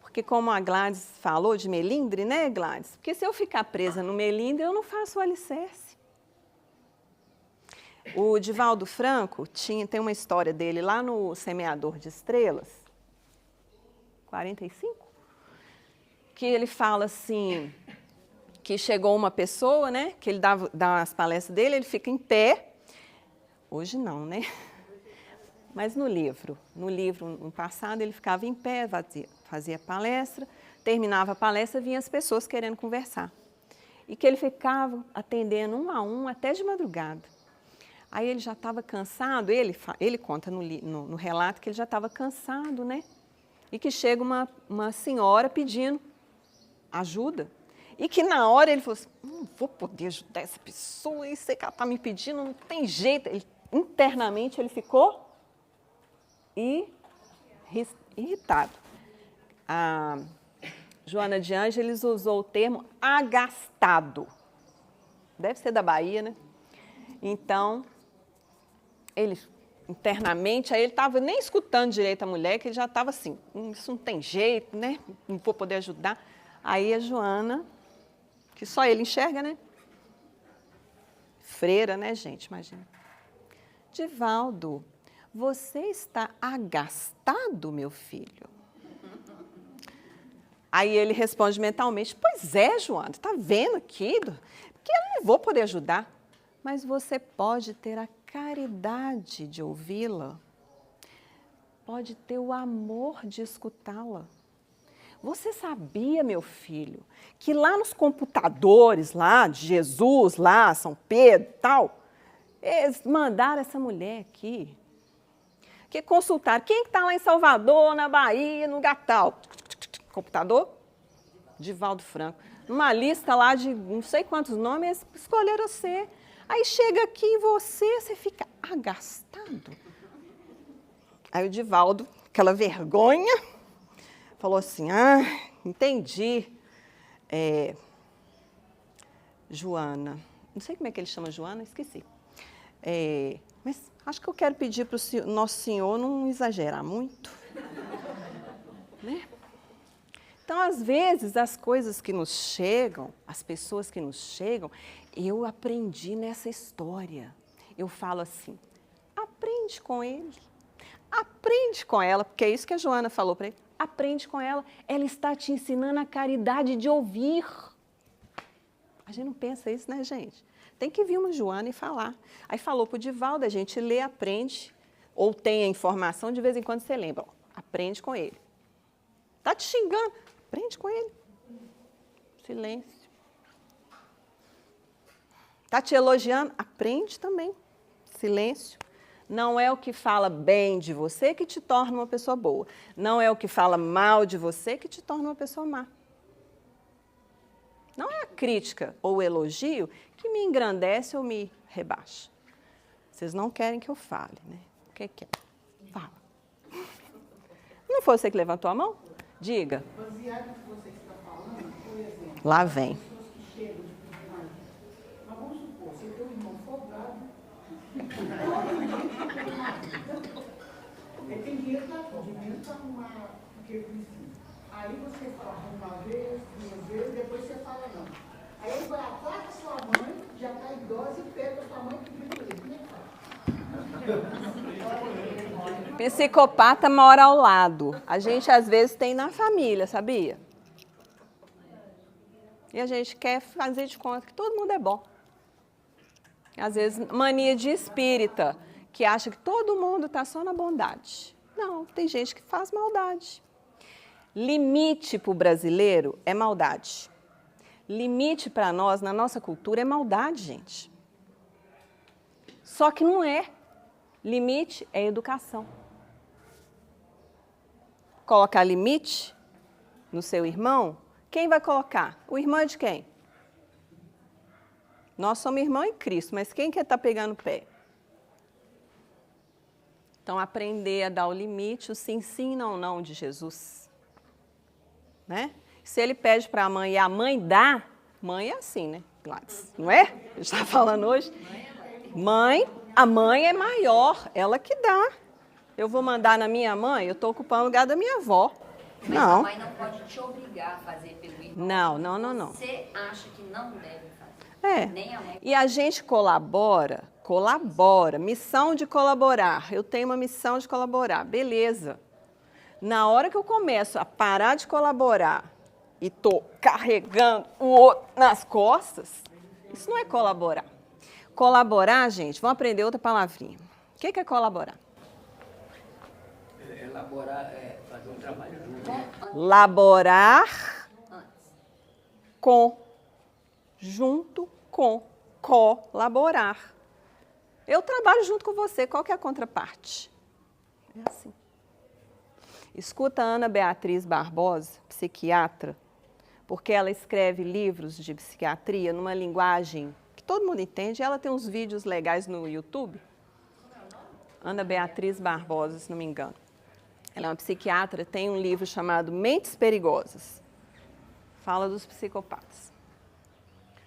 Porque como a Gladys falou de melindre, né, Gladys? Porque se eu ficar presa no melindre, eu não faço o alicerce. O Divaldo Franco tem uma história dele lá no Semeador de Estrelas, 45, que ele fala assim, que chegou uma pessoa, né, que ele dá as palestras dele, ele fica em pé. Hoje não, né? Mas no livro no passado, ele ficava em pé, fazia palestra, terminava a palestra, vinham as pessoas querendo conversar. E que ele ficava atendendo um a um até de madrugada. Aí ele já estava cansado, ele conta no relato que ele já estava cansado, né? E que chega uma senhora pedindo ajuda. E que na hora ele falou assim, não vou poder ajudar essa pessoa, isso que ela está me pedindo, não tem jeito. Internamente ele ficou irritado. A Joana de Ângeles usou o termo agastado. Deve ser da Bahia, né? Então, ele internamente, aí ele estava nem escutando direito a mulher, que ele já estava assim, isso não tem jeito, né? Não vou poder ajudar. Aí a Joana, que só ele enxerga, né? Freira, né, gente? Imagina. Divaldo, você está agastado, meu filho? Aí ele responde mentalmente, pois é, Joana, está vendo aqui? Que eu não vou poder ajudar. Mas você pode ter a caridade de ouvi-la, pode ter o amor de escutá-la. Você sabia, meu filho, que lá nos computadores, lá de Jesus, lá, São Pedro e tal, eles mandaram essa mulher aqui, que consultaram, quem está lá em Salvador, na Bahia, no Gatal? Computador? Divaldo Franco. Numa lista lá de não sei quantos nomes, escolheram você. Aí chega aqui e você fica agastado. Aí o Divaldo, aquela vergonha, falou assim, entendi. Joana, não sei como é que ele chama Joana, esqueci. Mas acho que eu quero pedir para o Nosso Senhor não exagerar muito. Né? Então, às vezes, as coisas que nos chegam, as pessoas que nos chegam, eu aprendi nessa história. Eu falo assim, aprende com ele, aprende com ela, porque é isso que a Joana falou para ele. Aprende com ela, ela está te ensinando a caridade de ouvir. A gente não pensa isso, né, gente? Tem que vir uma Joana e falar. Aí falou para o Divaldo, a gente lê, aprende, ou tem a informação, de vez em quando você lembra. Ó, aprende com ele. Está te xingando, aprende com ele. Silêncio. Está te elogiando, aprende também. Silêncio. Não é o que fala bem de você que te torna uma pessoa boa. Não é o que fala mal de você que te torna uma pessoa má. Não é a crítica ou o elogio que me engrandece ou me rebaixa. Vocês não querem que eu fale, né? O que quer? Fala. Não foi você que levantou a mão? Diga. Baseado no que você está falando, por exemplo, lá vem. pessoas que chegam de tribunal. Mas vamos supor, você tem um irmão folgado, ele tem dinheiro para arrumar o que ele precisa. Aí você fala uma vez, duas vezes, depois você fala não. Aí ele vai atrás da sua mãe, já está idosa e pega a sua mãe pedindo para ele. Como é que faz? Psicopata mora ao lado. A gente, às vezes, tem na família, sabia? E a gente quer fazer de conta que todo mundo é bom. Às vezes, mania de espírita, que acha que todo mundo está só na bondade. Não, tem gente que faz maldade. Limite para o brasileiro é maldade. Limite para nós, na nossa cultura, é maldade, gente. Só que não é. Limite é educação. Colocar limite no seu irmão, quem vai colocar? O irmão é de quem? Nós somos irmãos em Cristo, mas quem que está pegando o pé? Então, aprender a dar o limite, o sim, sim, não, não de Jesus. Né? Se ele pede para a mãe e a mãe dá, mãe é assim, né, Gladys? Não é? A gente está falando hoje. Mãe, a mãe é maior, ela que dá. Eu vou mandar na minha mãe, eu estou ocupando o lugar da minha avó. Mas não. a mãe não pode te obrigar a fazer pelo irmão. Não. Você acha que não deve fazer. É. Nem a mãe. E a gente colabora, missão de colaborar. Eu tenho uma missão de colaborar, beleza. Na hora que eu começo a parar de colaborar e estou carregando o outro nas costas, isso não é colaborar. Colaborar, gente, vamos aprender outra palavrinha. O que é colaborar? Elaborar é fazer um trabalho junto. Laborar com, junto com, colaborar. Eu trabalho junto com você, qual que é a contraparte? É assim. Escuta a Ana Beatriz Barbosa, psiquiatra, porque ela escreve livros de psiquiatria numa linguagem que todo mundo entende. Ela tem uns vídeos legais no YouTube. Ana Beatriz Barbosa, se não me engano. Ela é uma psiquiatra, tem um livro chamado Mentes Perigosas. Fala dos psicopatas.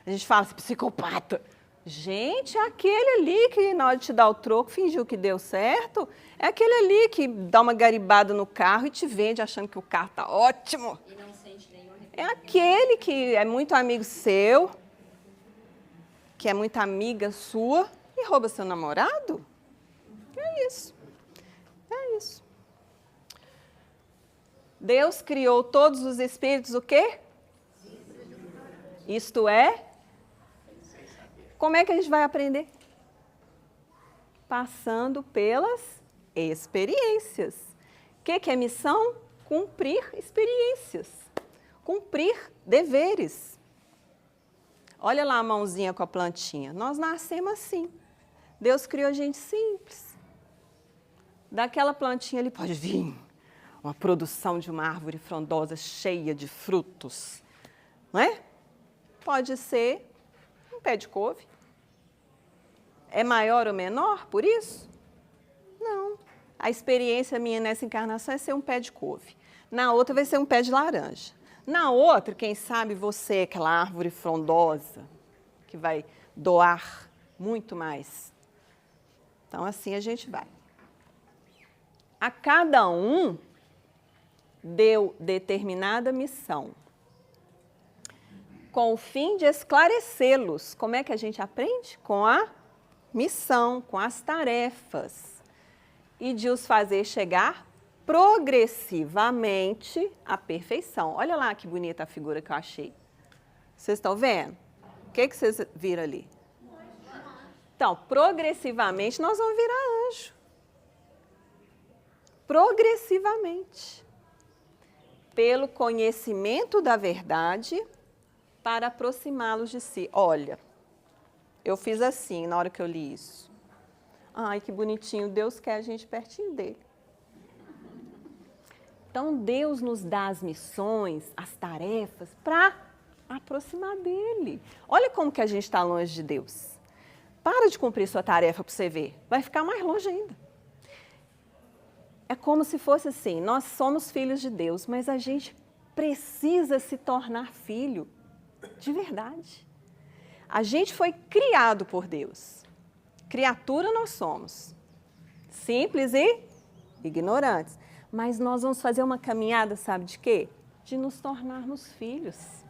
A gente fala assim, psicopata. Gente, é aquele ali que na hora de te dar o troco fingiu que deu certo. É aquele ali que dá uma garibada no carro e te vende achando que o carro tá ótimo. E não sente nenhum arrependimento. É aquele que é muito amigo seu, que é muito amiga sua e rouba seu namorado. É isso. É isso. Deus criou todos os espíritos o quê? Isto é? Como é que a gente vai aprender? Passando pelas experiências. O que é missão? Cumprir experiências. Cumprir deveres. Olha lá a mãozinha com a plantinha. Nós nascemos assim. Deus criou a gente simples. Daquela plantinha ali pode vir uma produção de uma árvore frondosa cheia de frutos. Não é? Pode ser um pé de couve. É maior ou menor por isso? Não. A experiência minha nessa encarnação é ser um pé de couve. Na outra vai ser um pé de laranja. Na outra, quem sabe você, aquela árvore frondosa, que vai doar muito mais. Então, assim a gente vai. A cada um deu determinada missão, com o fim de esclarecê-los. Como é que a gente aprende? Com a missão, com as tarefas, e de os fazer chegar progressivamente à perfeição. Olha lá que bonita a figura que eu achei. Vocês estão vendo? O que vocês viram ali? Então, progressivamente nós vamos virar anjo. Progressivamente. Pelo conhecimento da verdade, para aproximá-los de si. Olha, eu fiz assim na hora que eu li isso. Ai, que bonitinho, Deus quer a gente pertinho dele. Então, Deus nos dá as missões, as tarefas, para aproximar dele. Olha como que a gente está longe de Deus. Para de cumprir sua tarefa para você ver. Vai ficar mais longe ainda. É como se fosse assim, nós somos filhos de Deus, mas a gente precisa se tornar filho de verdade. A gente foi criado por Deus. Criatura nós somos. Simples e ignorantes. Mas nós vamos fazer uma caminhada, sabe de quê? De nos tornarmos filhos.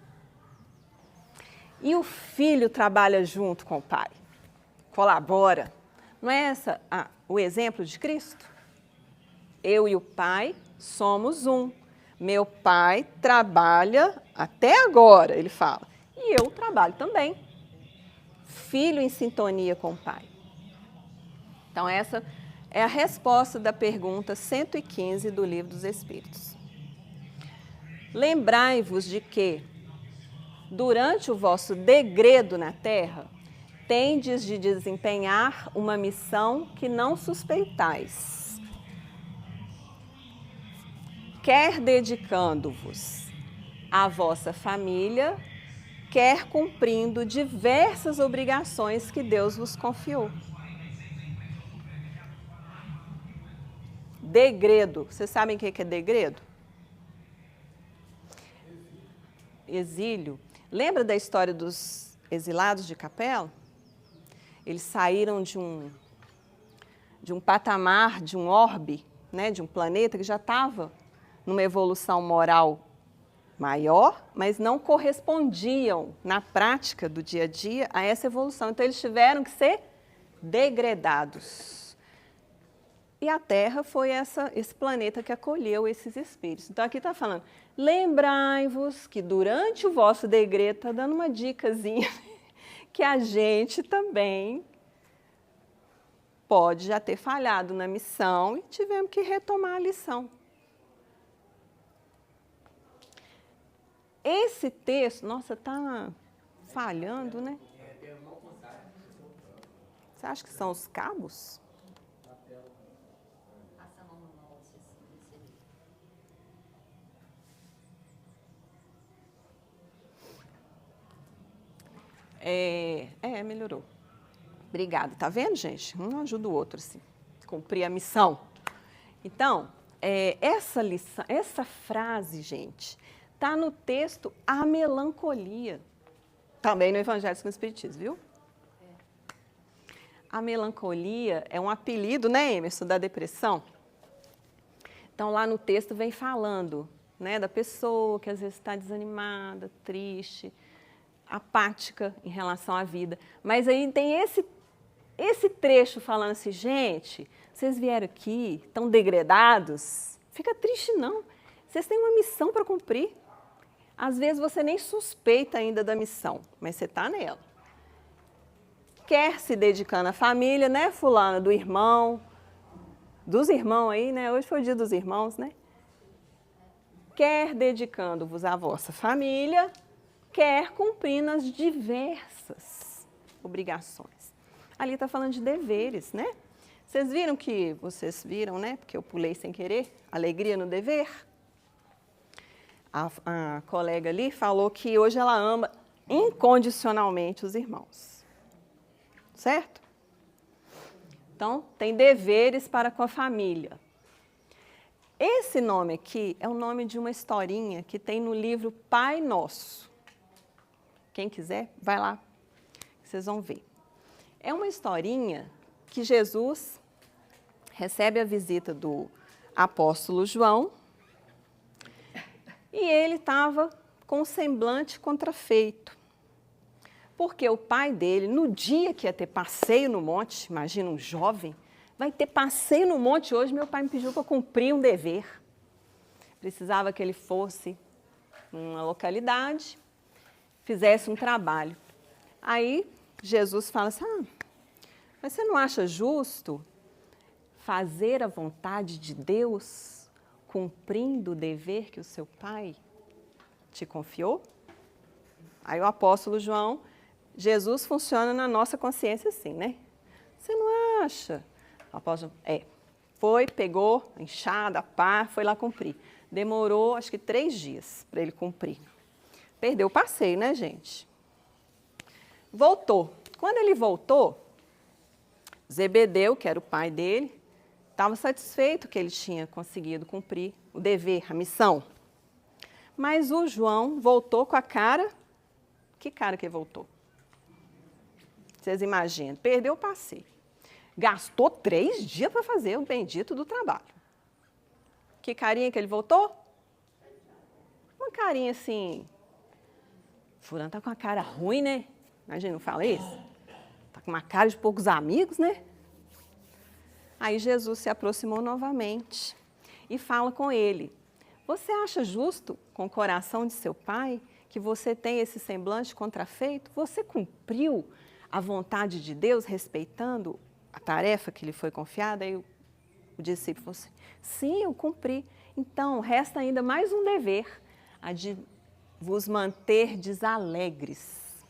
E o filho trabalha junto com o pai. Colabora. Não é essa o exemplo de Cristo? Eu e o pai somos um. Meu pai trabalha até agora, ele fala. E eu trabalho também. Filho em sintonia com o pai. Então, essa é a resposta da pergunta 115 do Livro dos Espíritos. Lembrai-vos de que, durante o vosso degredo na terra, tendes de desempenhar uma missão que não suspeitais. Quer dedicando-vos à vossa família, quer cumprindo diversas obrigações que Deus vos confiou. Degredo. Vocês sabem o que é degredo? Exílio. Lembra da história dos exilados de Capela? Eles saíram de um patamar, de um orbe, né, de um planeta que já estava numa evolução moral maior, mas não correspondiam na prática do dia a dia a essa evolução. Então, eles tiveram que ser degradados. E a Terra foi esse planeta que acolheu esses espíritos. Então aqui está falando, lembrai-vos que durante o vosso degredo, está dando uma dicasinha, que a gente também pode já ter falhado na missão e tivemos que retomar a lição. Esse texto, nossa, está falhando, né? Você acha que são os cabos? Melhorou. Obrigada. Tá vendo, gente? Um ajuda o outro, assim, cumprir a missão. Então, essa frase, gente, está no texto A Melancolia, também no Evangelho segundo o Espiritismo, viu? A melancolia é um apelido, né, Emerson, da depressão. Então, lá no texto vem falando, né, da pessoa que às vezes está desanimada, triste, apática em relação à vida. Mas aí tem esse trecho falando assim, gente, vocês vieram aqui, estão degredados, fica triste não, vocês têm uma missão para cumprir. Às vezes você nem suspeita ainda da missão, mas você está nela. Quer se dedicando à família, né, fulana, do irmão, dos irmãos aí, né, hoje foi o dia dos irmãos, né? Quer dedicando-vos à vossa família, quer cumprindo as diversas obrigações. Ali está falando de deveres, né? Vocês viram, né? Porque eu pulei sem querer, alegria no dever. A colega ali falou que hoje ela ama incondicionalmente os irmãos. Certo? Então, tem deveres para com a família. Esse nome aqui é o nome de uma historinha que tem no livro Pai Nosso. Quem quiser, vai lá, vocês vão ver. É uma historinha que Jesus recebe a visita do apóstolo João e ele estava com um semblante contrafeito. Porque o pai dele, no dia que ia ter passeio no monte, imagina um jovem, vai ter passeio no monte hoje, meu pai me pediu para cumprir um dever. Precisava que ele fosse numa localidade, fizesse um trabalho. Aí Jesus fala assim, mas você não acha justo fazer a vontade de Deus cumprindo o dever que o seu pai te confiou? Aí o apóstolo João, Jesus funciona na nossa consciência assim, né? Você não acha? O apóstolo, foi, pegou, a enxada, a pá, foi lá cumprir. Demorou, acho que 3 dias para ele cumprir. Perdeu o passeio, né, gente? Voltou. Quando ele voltou, Zebedeu, que era o pai dele, estava satisfeito que ele tinha conseguido cumprir o dever, a missão. Mas o João voltou com a cara... Que cara que voltou? Vocês imaginam, perdeu o passeio. Gastou 3 dias para fazer o bendito do trabalho. Que carinha que ele voltou? Uma carinha assim... Fulano tá com a cara ruim, né? Imagina, não fala isso? Tá com uma cara de poucos amigos, né? Aí Jesus se aproximou novamente e fala com ele. Você acha justo, com o coração de seu pai, que você tem esse semblante contrafeito? Você cumpriu a vontade de Deus, respeitando a tarefa que lhe foi confiada? Aí o discípulo falou assim, sim, eu cumpri. Então, resta ainda mais um dever, a de vos manterdes alegres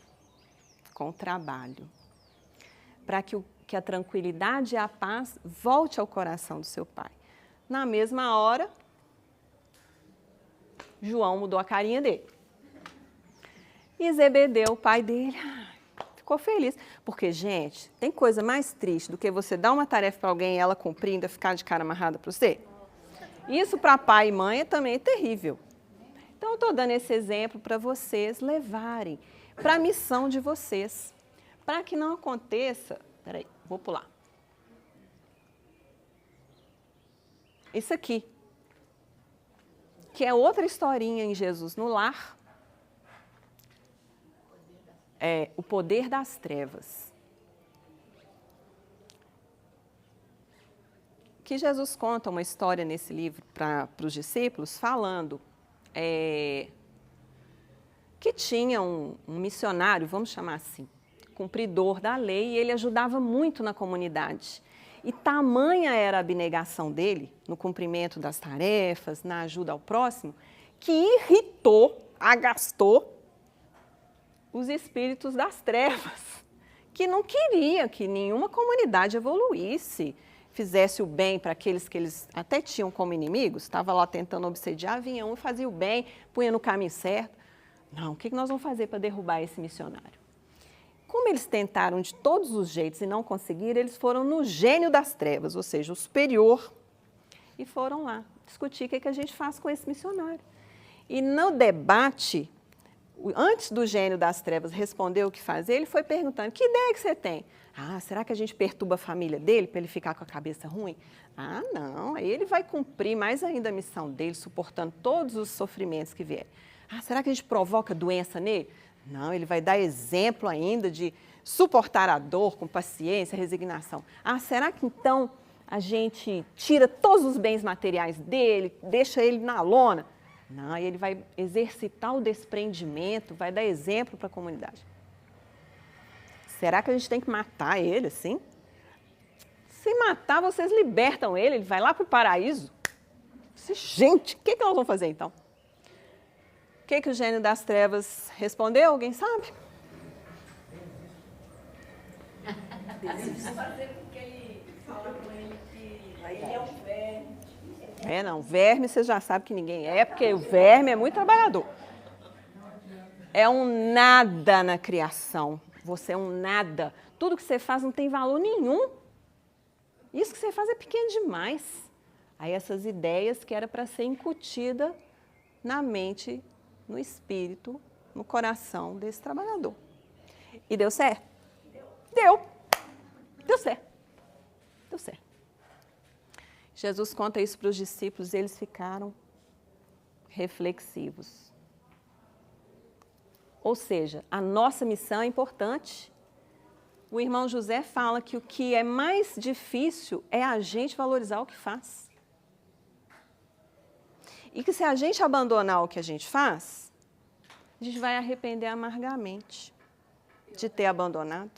com o trabalho, para que a tranquilidade e a paz volte ao coração do seu pai. Na mesma hora, João mudou a carinha dele. E Zebedeu, o pai dele, ficou feliz. Porque, gente, tem coisa mais triste do que você dar uma tarefa para alguém e ela cumprir e ainda ficar de cara amarrada para você? Isso para pai e mãe também é terrível. Então, eu estou dando esse exemplo para vocês levarem para a missão de vocês. Para que não aconteça... Peraí, vou pular. Isso aqui, que é outra historinha em Jesus no Lar, é o poder das trevas. que Jesus conta uma história nesse livro para os discípulos, falando que tinha um missionário, vamos chamar assim, cumpridor da lei, e ele ajudava muito na comunidade. E tamanha era a abnegação dele no cumprimento das tarefas, na ajuda ao próximo, que irritou, agastou os espíritos das trevas, que não queria que nenhuma comunidade evoluísse, fizesse o bem para aqueles que eles até tinham como inimigos, estava lá tentando obsediar, vinha um e fazia o bem, punha no caminho certo. Não, o que nós vamos fazer para derrubar esse missionário? Como eles tentaram de todos os jeitos e não conseguiram, eles foram no gênio das trevas, ou seja, o superior, e foram lá discutir o que a gente faz com esse missionário. E no debate, antes do gênio das trevas responder o que fazer, ele foi perguntando, que ideia que você tem? Ah, será que a gente perturba a família dele para ele ficar com a cabeça ruim? Ah, não, aí ele vai cumprir mais ainda a missão dele, suportando todos os sofrimentos que vierem. Ah, será que a gente provoca doença nele? Não, ele vai dar exemplo ainda de suportar a dor com paciência, resignação. Ah, será que então a gente tira todos os bens materiais dele, deixa ele na lona? Não, ele vai exercitar o desprendimento, vai dar exemplo para a comunidade. Será que a gente tem que matar ele assim? Se matar, vocês libertam ele, ele vai lá para o paraíso. Gente, o que nós vamos fazer então? O que o gênio das trevas respondeu? Alguém sabe? Fazer com que ele fala com ele que ele é um verme. Não, verme você já sabe que ninguém é, porque o verme é muito trabalhador. É um nada na criação. Você é um nada. Tudo que você faz não tem valor nenhum. Isso que você faz é pequeno demais. Aí essas ideias que era para ser incutida na mente, no espírito, no coração desse trabalhador. E deu certo? Deu certo. Deu certo. Jesus conta isso para os discípulos e eles ficaram reflexivos. Ou seja, a nossa missão é importante. O irmão José fala que o que é mais difícil é a gente valorizar o que faz. E que se a gente abandonar o que a gente faz, a gente vai arrepender amargamente de ter abandonado.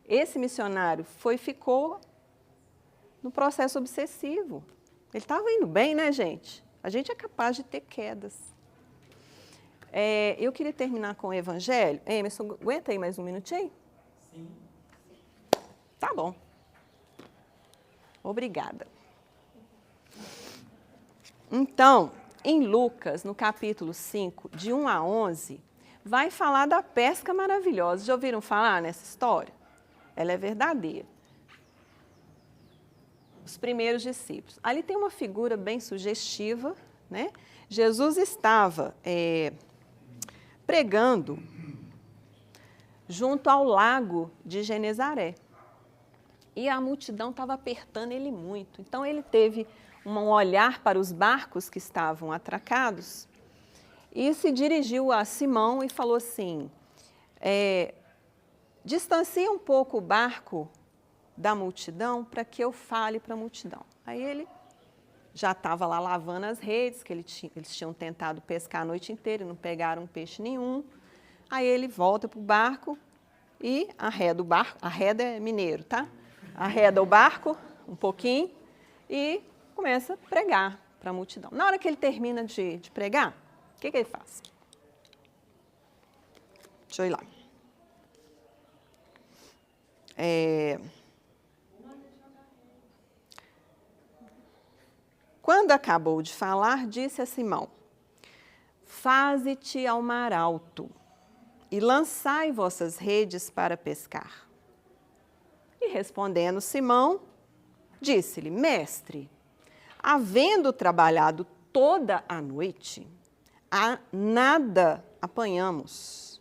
Esse missionário ficou no processo obsessivo. Ele estava indo bem, né, gente? A gente é capaz de ter quedas. Eu queria terminar com o Evangelho. Emerson, aguenta aí mais um minutinho? Sim. Tá bom. Obrigada. Então, em Lucas, no capítulo 5, de 1 a 11, vai falar da pesca maravilhosa. Já ouviram falar nessa história? Ela é verdadeira. Os primeiros discípulos. Ali tem uma figura bem sugestiva, né? Jesus estava pregando junto ao lago de Genezaré. E a multidão estava apertando ele muito. Então, ele teve um olhar para os barcos que estavam atracados e se dirigiu a Simão e falou assim, distancia um pouco o barco da multidão para que eu fale para a multidão. Aí ele já estava lá lavando as redes, que eles tinham tentado pescar a noite inteira e não pegaram peixe nenhum. Aí ele volta para o barco e arreda o barco, arreda é mineiro, tá? Arreda o barco um pouquinho e começa a pregar para a multidão. Na hora que ele termina de pregar, o que ele faz? Deixa eu ir lá. Quando acabou de falar, disse a Simão, faze-te ao mar alto e lançai vossas redes para pescar. E respondendo Simão, disse-lhe, mestre, havendo trabalhado toda a noite, nada apanhamos,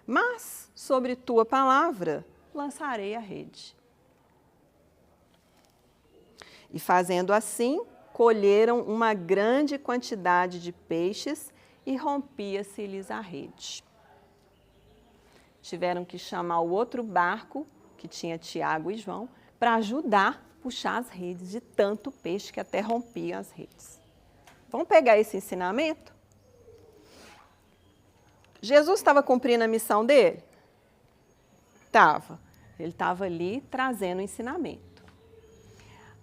mas sobre tua palavra lançarei a rede. E fazendo assim, colheram uma grande quantidade de peixes e rompia-se-lhes a rede. Tiveram que chamar o outro barco, que tinha Tiago e João, para ajudar puxar as redes de tanto peixe que até rompia as redes. Vamos pegar esse ensinamento? Jesus estava cumprindo a missão dele? Estava. Ele estava ali trazendo o ensinamento.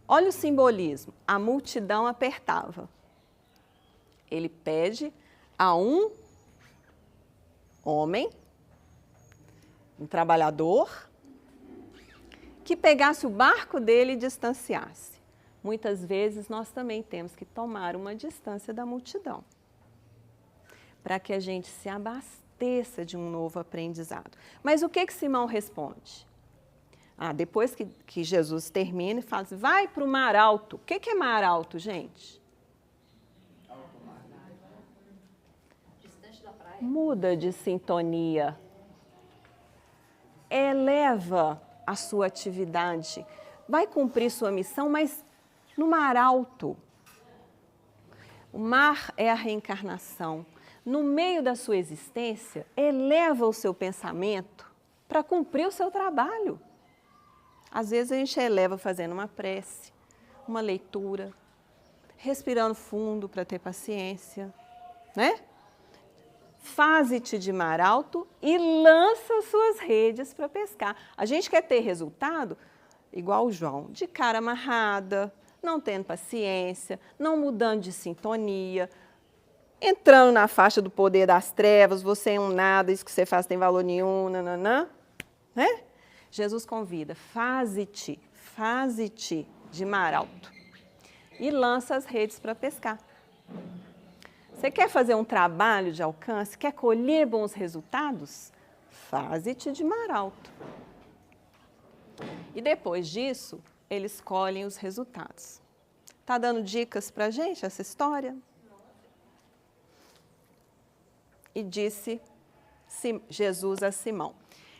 Olha o simbolismo. A multidão apertava. Ele pede a um homem, um trabalhador, que pegasse o barco dele e distanciasse. Muitas vezes nós também temos que tomar uma distância da multidão, para que a gente se abasteça de um novo aprendizado. Mas o que Simão responde? Depois que Jesus termina e fala assim, vai para o mar alto. O que é mar alto, gente? Muda de sintonia. Eleva a sua atividade. Vai cumprir sua missão, mas no mar alto. O mar é a reencarnação. No meio da sua existência, eleva o seu pensamento para cumprir o seu trabalho. Às vezes a gente eleva fazendo uma prece, uma leitura, respirando fundo para ter paciência, né? Faze-te de mar alto e lança suas redes para pescar. A gente quer ter resultado igual o João, de cara amarrada, não tendo paciência, não mudando de sintonia, entrando na faixa do poder das trevas, você é um nada, isso que você faz tem valor nenhum, nananã, né? Jesus convida, faze-te de mar alto e lança as redes para pescar. Você quer fazer um trabalho de alcance, quer colher bons resultados? Faze-te de mar alto. E depois disso, eles colhem os resultados. Está dando dicas para a gente essa história? E disse Jesus a Simão.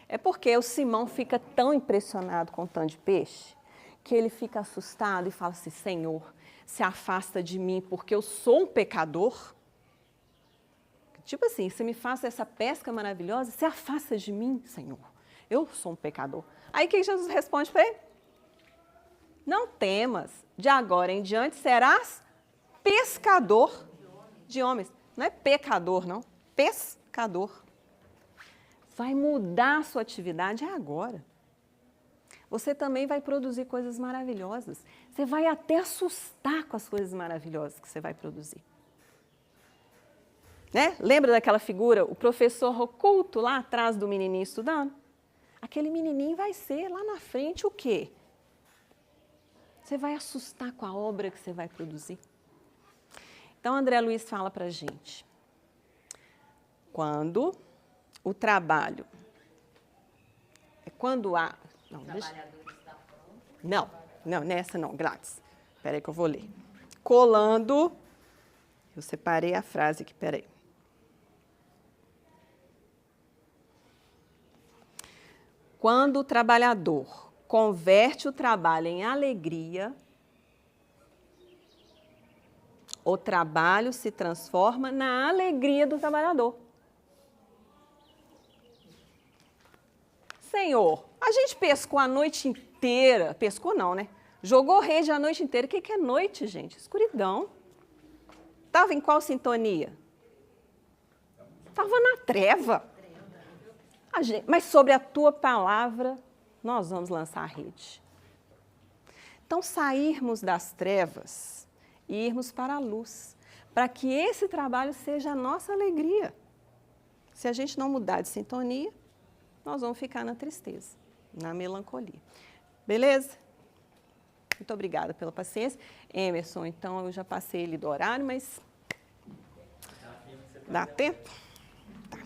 É porque o Simão fica tão impressionado com o tanto de peixe, que ele fica assustado e fala assim, Senhor, se afasta de mim, porque eu sou um pecador. Tipo assim, você me faz essa pesca maravilhosa, se afasta de mim, Senhor. Eu sou um pecador. Aí o que Jesus responde para ele? Não temas, de agora em diante serás pescador de homens. Não é pecador, não. Pescador. Vai mudar a sua atividade agora. Você também vai produzir coisas maravilhosas. Você vai até assustar com as coisas maravilhosas que você vai produzir. Né? Lembra daquela figura, o professor oculto lá atrás do menininho estudando? Aquele menininho vai ser lá na frente o quê? Você vai assustar com a obra que você vai produzir. Então, André Luiz fala para a gente. Quando o trabalho... Quando há... Não, nessa não, Gladys. Espera aí que eu vou ler. Colando... Eu separei a frase aqui, espera aí. Quando o trabalhador converte o trabalho em alegria, o trabalho se transforma na alegria do trabalhador. Senhor, a gente pescou a noite inteira, pescou não, né? Jogou rede a noite inteira. O que é noite, gente? Escuridão. Estava em qual sintonia? Estava na treva. Mas sobre a tua palavra, nós vamos lançar a rede. Então, sairmos das trevas e irmos para a luz, para que esse trabalho seja a nossa alegria. Se a gente não mudar de sintonia, nós vamos ficar na tristeza, na melancolia. Beleza? Muito obrigada pela paciência. Emerson, então, eu já passei ele do horário, mas... Dá tempo? Tá.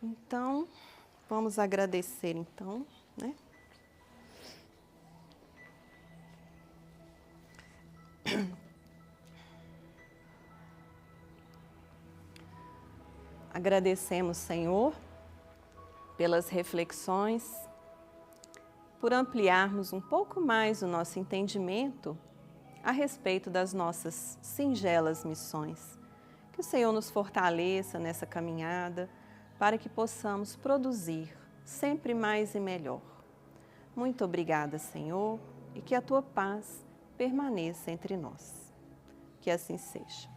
Então, vamos agradecer, então, né? Agradecemos, Senhor, pelas reflexões, por ampliarmos um pouco mais o nosso entendimento a respeito das nossas singelas missões. Que o Senhor nos fortaleça nessa caminhada para que possamos produzir sempre mais e melhor. Muito obrigada, Senhor, e que a Tua paz permaneça entre nós. Que assim seja.